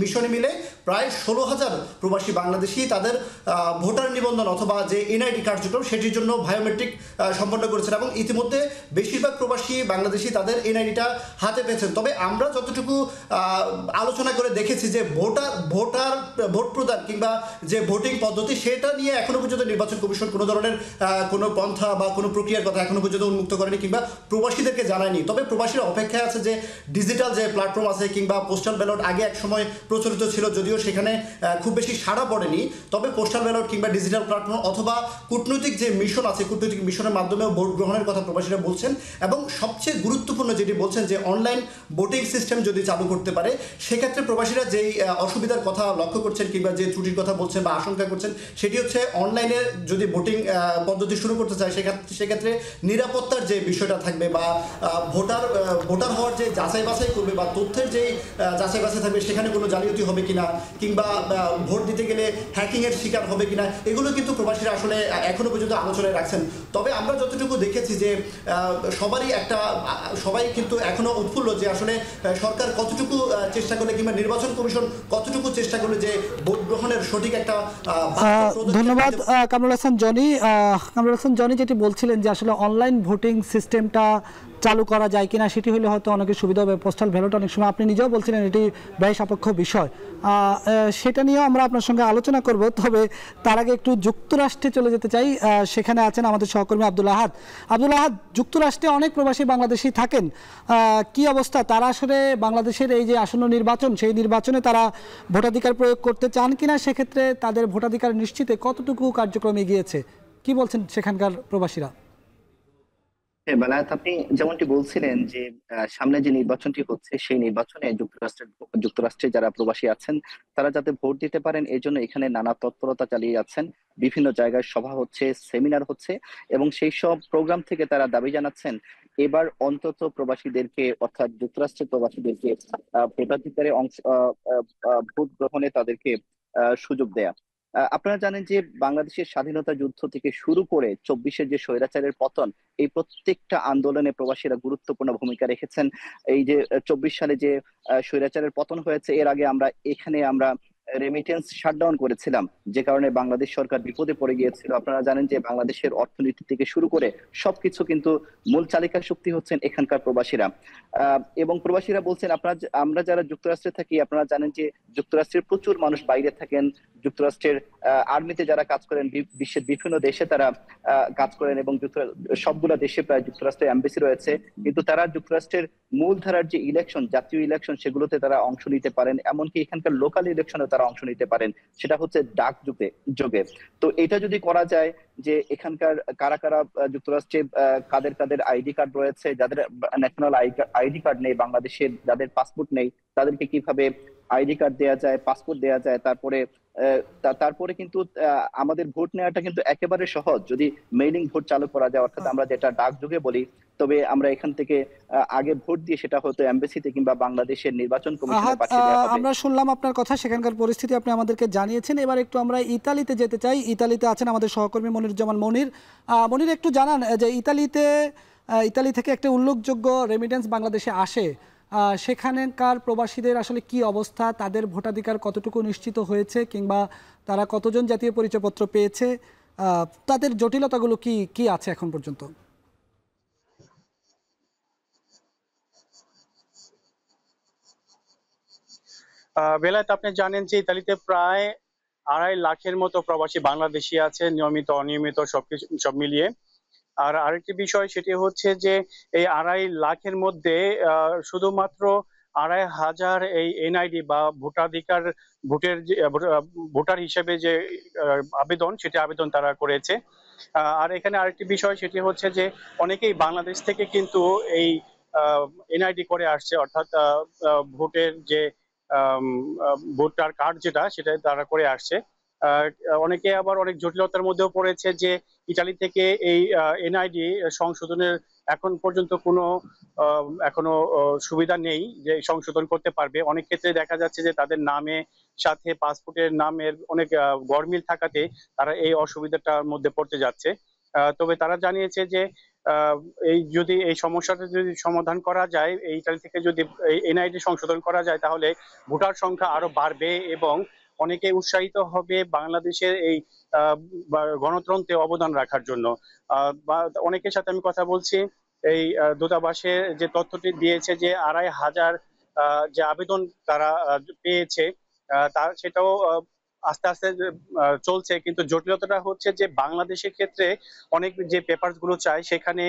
মিশনে মিলে প্রায় 16,000 প্রবাসী বাংলাদেশি তাদের ভোটার নিবন্ধন অথবা যে এনআইডি কার্যক্রম সেটির জন্য বায়োমেট্রিক সম্পন্ন করেছেন এবং ইতিমধ্যে বেশিরভাগ প্রবাসী বাংলাদেশি তাদের এনআইডিটা হাতে পেয়েছেন। তবে আমরা যতটুকু আলোচনা করে দেখেছি যে ভোট প্রদান কিংবা যে ভোটিং পদ্ধতি সেটা নিয়ে এখনো পর্যন্ত নির্বাচন কমিশন কোনো ধরনের কোনো পন্থা বা কোনো প্রক্রিয়ার কথা এখনো পর্যন্ত উন্মুক্ত করেনি কিংবা প্রবাসীদেরকে জানায়নি। তবে প্রবাসীরা অপেক্ষায় আছে যে ডিজিটাল যে প্ল্যাটফর্ম আছে কিংবা পোস্টাল ব্যালট আগে এক সময় প্রচলিত ছিল, যদিও সেখানে খুব বেশি সাড়া পড়েনি। তবে পোস্টাল ব্যালট কিংবা ডিজিটাল প্ল্যাটফর্ম অথবা কূটনৈতিক যে মিশন আছে, কূটনৈতিক মিশনের মাধ্যমেও ভোট গ্রহণের কথা প্রবাসীরা বলছেন। এবং সবচেয়ে গুরুত্বপূর্ণ যেটি বলছেন যে অনলাইন ভোটিং সিস্টেম যদি চালু করতে পারে, সেক্ষেত্রে প্রবাসীরা যেই অসুবিধার কথা লক্ষ্য করছেন কিংবা যে ত্রুটির কথা বলছেন বা আশঙ্কা করছেন, সেটি হচ্ছে অনলাইনে যদি ভোটিং পদ্ধতি শুরু করতে চায় সেক্ষেত্রে নিরাপত্তার যে বিষয়টা থাকবে বা ভোটার হওয়ার যে যাচাই বাছাই করবে বা তথ্যের যেই যাচাই বাছাই থাকবে সেখানে কোনো জালিয়াতি হবে কিনা কিংবা ভোট দিতে গেলে হ্যাকিংয়ের শিকার হবে কিনা, এগুলো কিন্তু প্রবাসীরা আসলে এখনো পর্যন্ত আলোচনায় রাখছেন। তবে আমরা যতটুকু দেখেছি যে সবাই কিন্তু এখনো উৎফুল্ল যে আসলে সরকার কতটুকু চেষ্টা করলে কিংবা নির্বাচন কমিশন কতটুকু চেষ্টা করলে যে ভোট গ্রহণের সঠিক একটা। ধন্যবাদ কামরুল হাসান জনি। কামরুল হাসান জনি যেটি বলছিলেন যে আসলে অনলাইন ভোটিং সিস্টেমটা চালু করা যায় কিনা সেটি হলে হয়তো অনেকের সুবিধা হবে। পোস্টাল ব্যালট অনেক সময় আপনি নিজেও বলছিলেন এটি ব্যয় সাপেক্ষ বিষয়, সেটা নিয়েও আমরা আপনার সঙ্গে আলোচনা করব। তবে তার আগে একটু যুক্তরাষ্ট্রে চলে যেতে চাই। সেখানে আছেন আমাদের সহকর্মী আব্দুল আহাদ। আব্দুল আহাদ, যুক্তরাষ্ট্রে অনেক প্রবাসী বাংলাদেশি থাকেন, কি অবস্থা? তারা আসলে বাংলাদেশের এই যে আসন্ন নির্বাচন, সেই নির্বাচনে তারা ভোটাধিকার প্রয়োগ করতে চান কিনা, সেক্ষেত্রে তাদের ভোটাধিকার নিশ্চিতে কতটুকু কার্যক্রম এগিয়েছে, কি বলছেন সেখানকার প্রবাসীরা? হ্যাঁ বেলায়েত, আপনি যেমনটি বলছিলেন যে সামনে যে নির্বাচনটি হচ্ছে সেই নির্বাচনে যুক্তরাষ্ট্রে যারা প্রবাসী আছেন তারা যাতে ভোট দিতে পারেন এই জন্য এখানে নানা তৎপরতা চালিয়ে যাচ্ছেন। বিভিন্ন জায়গায় সভা হচ্ছে, সেমিনার হচ্ছে এবং সেই সব প্রোগ্রাম থেকে তারা দাবি জানাচ্ছেন এবার অন্তত প্রবাসীদেরকে অর্থাৎ যুক্তরাষ্ট্রের প্রবাসীদেরকে ভোটাধিকারে ভোট গ্রহণে তাদেরকে সুযোগ দেয়া। আপনারা জানেন যে বাংলাদেশের স্বাধীনতা যুদ্ধ থেকে শুরু করে 24-এর যে স্বৈরাচারের পতন, এই প্রত্যেকটা আন্দোলনে প্রবাসীরা গুরুত্বপূর্ণ ভূমিকা রেখেছেন। এই যে 24 সালে যে স্বৈরাচারের পতন হয়েছে, এর আগে আমরা রেমিটেন্স শাটডাউন করেছিলাম, যে কারণে বাংলাদেশ সরকার বিপদে পড়ে গিয়েছিল। আপনারা জানেন যে বাংলাদেশের অর্থনীতি থেকে শুরু করে সবকিছু কিন্তু মূল চালিকা শক্তি হচ্ছেন এখানকার প্রবাসীরা। এবং প্রবাসীরা বলছেন আমরা যারা যুক্তরাষ্ট্রে থাকি, আপনারা জানেন যে যুক্তরাষ্ট্রের প্রচুর মানুষ বাইরে থাকেন, যুক্তরাষ্ট্রের আর্মিতে যারা কাজ করেন, বিশ্বের বিভিন্ন দেশে তারা কাজ করেন এবং সবগুলা দেশে প্রায় যুক্তরাষ্ট্রের এমবেসি রয়েছে, কিন্তু তারা যুক্তরাষ্ট্রের মূলধারার যে ইলেকশন, জাতীয় ইলেকশন, সেগুলোতে তারা অংশ নিতে পারেন, এমনকি এখানকার লোকাল ইলেকশনে তারা অংশ নিতে পারেন, সেটা হচ্ছে ডাক যোগে। তো এটা যদি করা যায় যে এখানকার কারা কারা যুক্তরাষ্ট্রে কাদের কাদের আইডি কার্ড রয়েছে, যাদের ন্যাশনাল আইডি কার্ড নেই, বাংলাদেশের যাদের পাসপোর্ট নেই, তাদেরকে কিভাবে আইডি কার্ড দেওয়া যায়, পাসপোর্ট দেওয়া যায়, তারপরে কিন্তু আমাদের ভোট নেওয়াটা কিন্তু একেবারে সহজ যদি মেইলিং ভোট চালু করা যায়, অর্থাৎ আমরা যেটা ডাক যুগে বলি। তবে আমরা এখান থেকে আগে ভোট দিয়ে সেটা হয়তো এমবেসিতে কিংবা বাংলাদেশের নির্বাচন কমিশনে পাঠিয়ে দেওয়া হবে। আমরা শুনলাম আপনার কথা, সেখানকার পরিস্থিতি আপনি আমাদেরকে জানিয়েছেন। এবার একটু আমরা ইতালিতে যেতে চাই। ইতালিতে আছেন আমাদের সহকর্মী মনিরুজ্জামান মনির। মনির, একটু জানান যে ইতালি থেকে একটা উল্লেখযোগ্য রেমিটেন্স বাংলাদেশে আসে, সেখানকার প্রবাসীদের আসলে কি অবস্থা, তাদের ভোটাধিকার কতটুকু নিশ্চিত হয়েছে, কিংবা তারা কতজন জাতীয় পরিচয়পত্র পেয়েছে, তাদের জটিলতাগুলো কি কি আছে এখন পর্যন্ত? বেলায়েত, আপনি জানেন যে ইতালিতে প্রায় 2.5 লাখের মতো প্রবাসী বাংলাদেশি আছে, নিয়মিত অনিয়মিত সব মিলিয়ে। আর আরেকটি বিষয় সেটি হচ্ছে যে এই 2.5 লাখের মধ্যে শুধুমাত্র 2,500 এই এনআইডি বা ভোটার হিসেবে যে আবেদন, সেটি আবেদন তারা করেছে। আর এখানে আরেকটি বিষয় সেটি হচ্ছে যে অনেকেই বাংলাদেশ থেকে কিন্তু এই এনআইডি করে আসছে, অর্থাৎ ভোটের যে ভোটার কার্ড সেটা তারা করে আসছে। অনেকে আবার অনেক জটিলতার মধ্যেও পড়েছে যে ইতালি থেকে এই এনআইডি সংশোধনের এখন পর্যন্ত কোনো এখনো সুবিধা নেই যে সংশোধন করতে পারবে। অনেক ক্ষেত্রে দেখা যাচ্ছে যে তাদের নামে সাথে পাসপোর্টের নামের অনেক গরমিল থাকাতে তারা এই অসুবিধাটার মধ্যে পড়তে যাচ্ছে। তবে তারা জানিয়েছে যে এই সমস্যাটা যদি সমাধান করা যায়, এই ইতালি থেকে যদি এনআইডি সংশোধন করা যায়, তাহলে ভোটার সংখ্যা আরো বাড়বে এবং অনেকে উৎসাহিত হবে বাংলাদেশের এই গণতন্ত্রে অবদান রাখার জন্য। অনেকের সাথে আমি কথা বলছি, এই দূতাবাসে যে তথ্যটি দিয়েছে যে 2,500 যে আবেদন তারা পেয়েছে, সেটাও আস্তে আস্তে চলছে। কিন্তু জটিলতাটা হচ্ছে যে বাংলাদেশের ক্ষেত্রে অনেক যে পেপারস গুলো চাই, সেখানে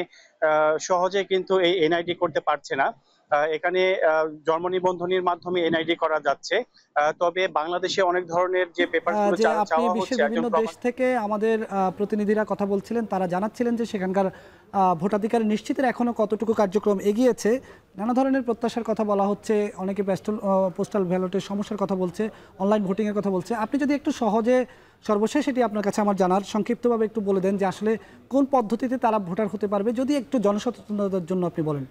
সহজে কিন্তু এই এনআইডি করতে পারছে না। এখানে জন্ম নিবন্ধনের মাধ্যমে এনআইডি করা যাচ্ছে, তবে বাংলাদেশে অনেক ধরনের যে পেপারগুলো চাওয়া হচ্ছে। বিভিন্ন দেশ থেকে আমাদের প্রতিনিধিরা কথা বলছিলেন, তারা জানাচ্ছিলেন যে সেখানকার ভোটাধিকার নিশ্চিতের এখনো কতটুকু কার্যক্রম এগিয়েছে। নানা ধরনের প্রত্যাশার কথা বলা হচ্ছে, অনেকে পোস্টাল ব্যালটের সমস্যার কথা বলছে, অনলাইন ভোটিং এর কথা বলছে। আপনি যদি একটু সহজে সর্বশেষ এটি আপনার কাছে আমার জানার সংক্ষিপ্তভাবে একটু বলে দেন যে আসলে কোন পদ্ধতিতে তারা ভোটার হতে পারবে, যদি একটু জনসচেতনতার জন্য আপনি বলেন।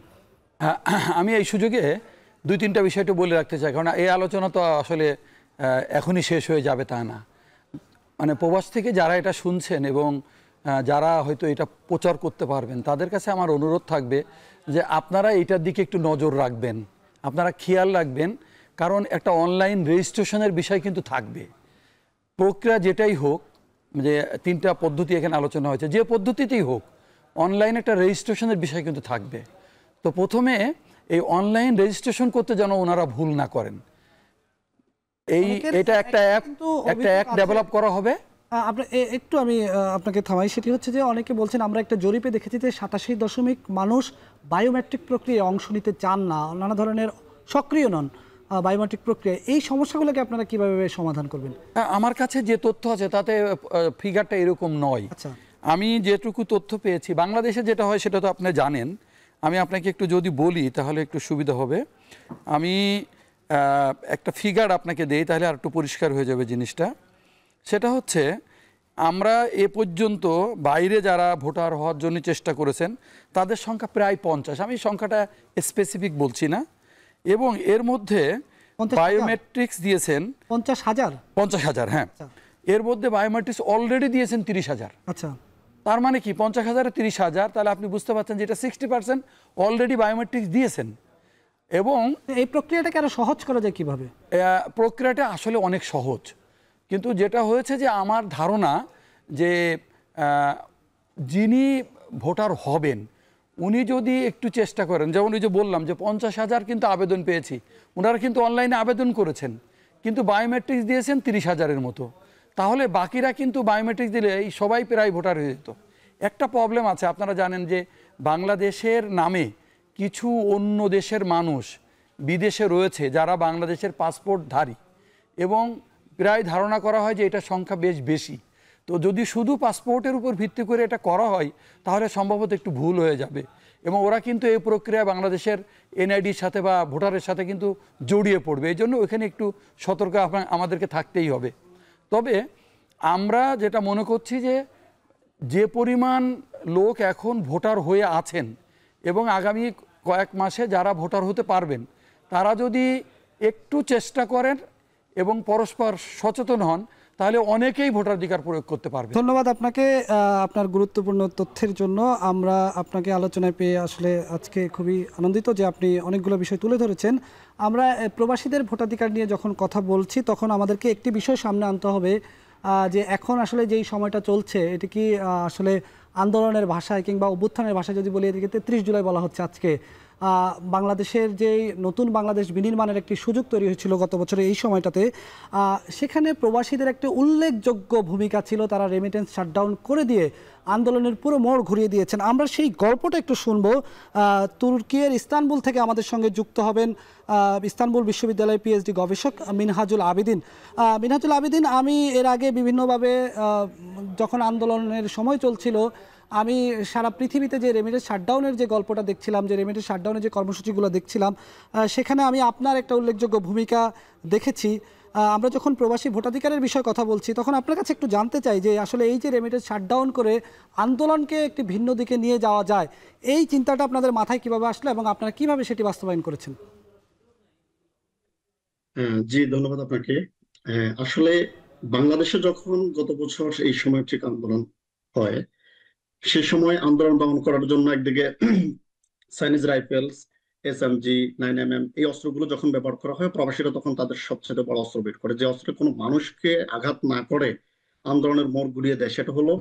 আমি এই সুযোগে 2-3টা বিষয় একটু বলে রাখতে চাই, কারণ এই আলোচনা তো আসলে এখনই শেষ হয়ে যাবে তা না। মানে প্রবাস থেকে যারা এটা শুনছেন এবং যারা হয়তো এটা প্রচার করতে পারবেন, তাদের কাছে আমার অনুরোধ থাকবে যে আপনারা এটার দিকে একটু নজর রাখবেন, আপনারা খেয়াল রাখবেন। কারণ একটা অনলাইন রেজিস্ট্রেশনের বিষয় কিন্তু থাকবে। প্রক্রিয়া যেটাই হোক, যে 3টা পদ্ধতি এখানে আলোচনা হয়েছে, যে পদ্ধতিতেই হোক অনলাইন একটা রেজিস্ট্রেশনের বিষয় কিন্তু থাকবে। তো প্রথমে এই অনলাইন রেজিস্ট্রেশন করতে যেন ওনারা ভুল না করেন। এটা একটা অ্যাপ ডেভেলপ করা হবে। একটু আমি আপনাকে থামাই, সেটি হচ্ছে যে অনেকে বলছেন, আমরা একটা জরিপে দেখেছি যে 87% মানুষ বায়োমেট্রিক প্রক্রিয়ায় অংশ নিতে চান না, নানা ধরনের সক্রিয় নন বায়োমেট্রিক প্রক্রিয়া। এই সমস্যাগুলোকে আপনারা কিভাবে সমাধান করবেন? আমার কাছে যে তথ্য আছে তাতে ফিগারটা এরকম নয়। আমি যেটুকু তথ্য পেয়েছি, বাংলাদেশে যেটা হয় সেটা তো আপনি জানেন। আমি আপনাকে একটু যদি বলি তাহলে একটু সুবিধা হবে। আমি একটা ফিগার আপনাকে দেই, তাহলে আর একটু পরিষ্কার হয়ে যাবে জিনিসটা। সেটা হচ্ছে, আমরা এ পর্যন্ত বাইরে যারা ভোটার হওয়ার জন্য চেষ্টা করেছেন তাদের সংখ্যা প্রায় 50। আমি সংখ্যাটা স্পেসিফিক বলছি না। এবং এর মধ্যে বায়োমেট্রিক্স দিয়েছেন 50,000। হ্যাঁ, এর মধ্যে বায়োমেট্রিক্স অলরেডি দিয়েছেন 30,000। আচ্ছা, তার মানে কি 50,000 এ 30,000, তাহলে আপনি বুঝতে পারছেন যে এটা 60% অলরেডি বায়োমেট্রিক্স দিয়েছেন। এবং এই প্রক্রিয়াটাকে আরো সহজ করা যায় কিভাবে? প্রক্রিয়াটা আসলে অনেক সহজ, কিন্তু যেটা হয়েছে যে আমার ধারণা যে যিনি ভোটার হবেন উনি যদি একটু চেষ্টা করেন, যেমন ওই যে বললাম যে 50,000 কিন্তু আবেদন পেয়েছি, ওনারা কিন্তু অনলাইনে আবেদন করেছেন, কিন্তু বায়োমেট্রিক্স দিয়েছেন 30,000-এর মতো। তাহলে বাকিরা কিন্তু বায়োমেট্রিক্স দিলে এই সবাই প্রায় ভোটার হয়ে যেত। একটা প্রবলেম আছে, আপনারা জানেন যে বাংলাদেশের নামে কিছু অন্য দেশের মানুষ বিদেশে রয়েছে যারা বাংলাদেশের পাসপোর্টধারী, এবং প্রায় ধারণা করা হয় যে এটার সংখ্যা বেশ বেশি। তো যদি শুধু পাসপোর্টের উপর ভিত্তি করে এটা করা হয় তাহলে সম্ভবত একটু ভুল হয়ে যাবে, এবং ওরা কিন্তু এই প্রক্রিয়া বাংলাদেশের এনআইডির সাথে বা ভোটারের সাথে কিন্তু জড়িয়ে পড়বে। এই জন্য ওখানে একটু সতর্ক আমাদেরকে থাকতেই হবে। তবে আমরা যেটা মনে করছি যে পরিমাণ লোক এখন ভোটার হয়ে আছেন এবং আগামী কয়েক মাসে যারা ভোটার হতে পারবেন, তারা যদি একটু চেষ্টা করেন এবং পরস্পর সচেতন হন, তাহলে অনেকেই ভোটাধিকার প্রয়োগ করতে পারবে। ধন্যবাদ আপনাকে আপনার গুরুত্বপূর্ণ তথ্যের জন্য। আমরা আপনাকে আলোচনায় পেয়ে আসলে আজকে খুবই আনন্দিত যে আপনি অনেকগুলো বিষয় তুলে ধরেছেন। আমরা প্রবাসীদের ভোটাধিকার নিয়ে যখন কথা বলছি তখন আমাদেরকে একটি বিষয় সামনে আনতে হবে যে এখন আসলে যেই সময়টা চলছে এটি কি আসলে আন্দোলনের ভাষায় কিংবা অভ্যুত্থানের ভাষায় যদি বলি, এদিকে 33 জুলাই বলা হচ্ছে আজকে। বাংলাদেশের যেই নতুন বাংলাদেশ বিনির্মাণের একটি সুযোগ তৈরি হয়েছিল গত বছরে এই সময়টাতে, সেখানে প্রবাসীদের একটি উল্লেখযোগ্য ভূমিকা ছিল। তারা রেমিটেন্স শাটডাউন করে দিয়ে আন্দোলনের পুরো মোড় ঘুরিয়ে দিয়েছেন। আমরা সেই গল্পটা একটু শুনবো। তুর্কির ইস্তানবুল থেকে আমাদের সঙ্গে যুক্ত হবেন ইস্তানবুল বিশ্ববিদ্যালয়ের পিএইচডি গবেষক মিনহাজুল আবেদিন। মিনহাজুল আবেদিন, আমি এর আগে বিভিন্নভাবে যখন আন্দোলনের সময় চলছিল আমি সারা পৃথিবীতে যে রেমিটেন্স শাটডাউনের যে গল্পটা দেখছিলাম, যে রেমিটেন্স শাটডাউনের যে কর্মসূচিগুলো দেখছিলাম, সেখানে আমি আপনার একটা উল্লেখযোগ্য ভূমিকা দেখেছি। আমরা যখন প্রবাসী ভোটাধিকারের বিষয়ে কথা বলছি তখন আপনার কাছে একটু জানতে চাই যে আসলে এই যে রেমিটেন্স শাটডাউন করে আন্দোলনকে একটি ভিন্ন দিকে নিয়ে যাওয়া যায়, এই চিন্তাটা আপনাদের মাথায় কিভাবে আসলো এবং আপনারা কিভাবে সেটি বাস্তবায়ন করেছেন? জি, ধন্যবাদ আপনাকে। আসলে বাংলাদেশে যখন গত বছর এই সময় ঠিক আন্দোলন হয়, সে সময় আন্দোলন দমন করার জন্য একদিকে চাইনিজ রাইফেলস, SMG, 9mm এই অস্ত্রগুলো যখন ব্যবহার করা হয়, প্রবাসীরা তখন তাদের সবচেয়ে বড় অস্ত্র বের করে, যে অস্ত্রে কোনো মানুষকে আঘাত না করে আন্দোলনের মোড় ঘুরিয়ে দেয়, সেটা হলো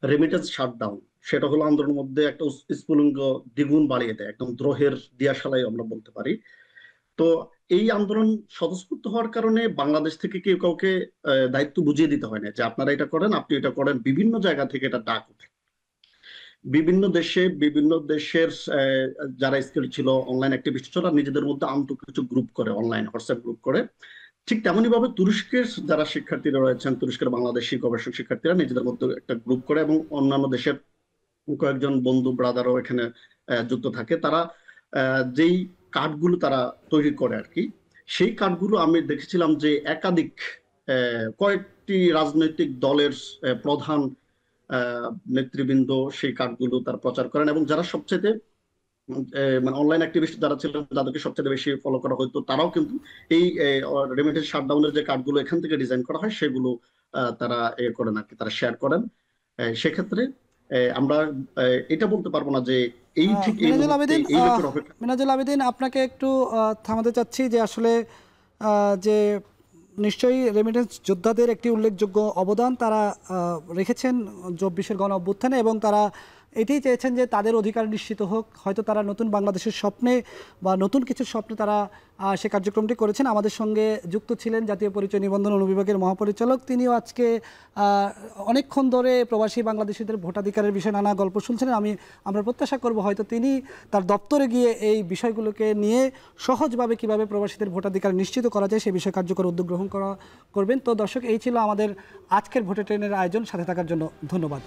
রেমিটেন্স শাটডাউন। সেটা হলো আন্দোলনের মধ্যে একটা স্ফুলিঙ্গ দ্বিগুণ বাড়িয়ে দেয়, একদম দ্রোহের দিয়াশালাই আমরা বলতে পারি। তো এই আন্দোলন স্বতঃস্ফূর্ত হওয়ার কারণে বাংলাদেশ থেকে কেউ কাউকে দায়িত্ব বুঝিয়ে দিতে হয় না যে আপনারা এটা করেন, আপনি এটা করেন। বিভিন্ন জায়গা থেকে এটা ডাক ওঠে। বিভিন্ন দেশের যারা স্কিল ছিল, অনলাইন অ্যাক্টিভিস্ট ছিল, নিজেদের মধ্যে কিছু গ্রুপ করে, অনলাইন হোয়াটসঅ্যাপ গ্রুপ করে। ঠিক তেমনই ভাবে তুরস্কের যারা শিক্ষার্থীরা রয়েছেন, তুরস্কের বাংলাদেশি গবেষক শিক্ষার্থীরা নিজেদের মধ্যে একটা গ্রুপ করে, এবং অন্যান্য দেশের কয়েকজন বন্ধু ব্রাদারও এখানে যুক্ত থাকে। তারা যেই কার্ডগুলো তারা তৈরি করে আর কি, সেই কার্ডগুলো আমি দেখেছিলাম যে একাধিক কয়েকটি রাজনৈতিক দলের প্রধান নেতৃবৃন্দ সেই কার্ডগুলো তারা প্রচার করেন, এবং যারা সবচেয়ে মানে অনলাইন অ্যাক্টিভিস্ট যারা ছিলেন, যাদেরকে সবচেয়ে বেশি ফলো করা হতো, তারাও কিন্তু এই রেমিটেন্স শাটডাউনের যে কার্ডগুলো এখান থেকে ডিজাইন করা হয় সেগুলো তারা করেন আর কি, তারা শেয়ার করেন। সেক্ষেত্রে আমরা এটা বলতে পারবো না যে এই ঠিক এই মিনহাজুল আবেদিন, আপনাকে একটু থামাতে চাচ্ছি যে আসলে যে নিশ্চয়ই রেমিটেন্স যোদ্ধাদের একটি উল্লেখযোগ্য অবদান তারা রেখেছেন 24-এর গণ অভ্যুত্থানে, এবং তারা এটাই চেয়েছেন যে তাদের অধিকার নিশ্চিত হোক। হয়তো তারা নতুন বাংলাদেশের স্বপ্নে বা নতুন কিছু স্বপ্নে তারা সে কার্যক্রমটি করেছেন। আমাদের সঙ্গে যুক্ত ছিলেন জাতীয় পরিচয় নিবন্ধন অনুবিভাগের মহাপরিচালক, তিনিও আজকে অনেকক্ষণ ধরে প্রবাসী বাংলাদেশিদের ভোটাধিকারের বিষয়ে নানা গল্প শুনছিলেন। আমরা প্রত্যাশা করব হয়তো তিনি তার দপ্তরে গিয়ে এই বিষয়গুলোকে নিয়ে সহজভাবে কিভাবে প্রবাসীদের ভোটাধিকার নিশ্চিত করা যায় সে বিষয়ে কার্যকর উদ্যোগ গ্রহণ করবেন। তো দর্শক, এই ছিল আমাদের আজকের ভোটে ট্রেনের আয়োজন। সাথে থাকার জন্য ধন্যবাদ।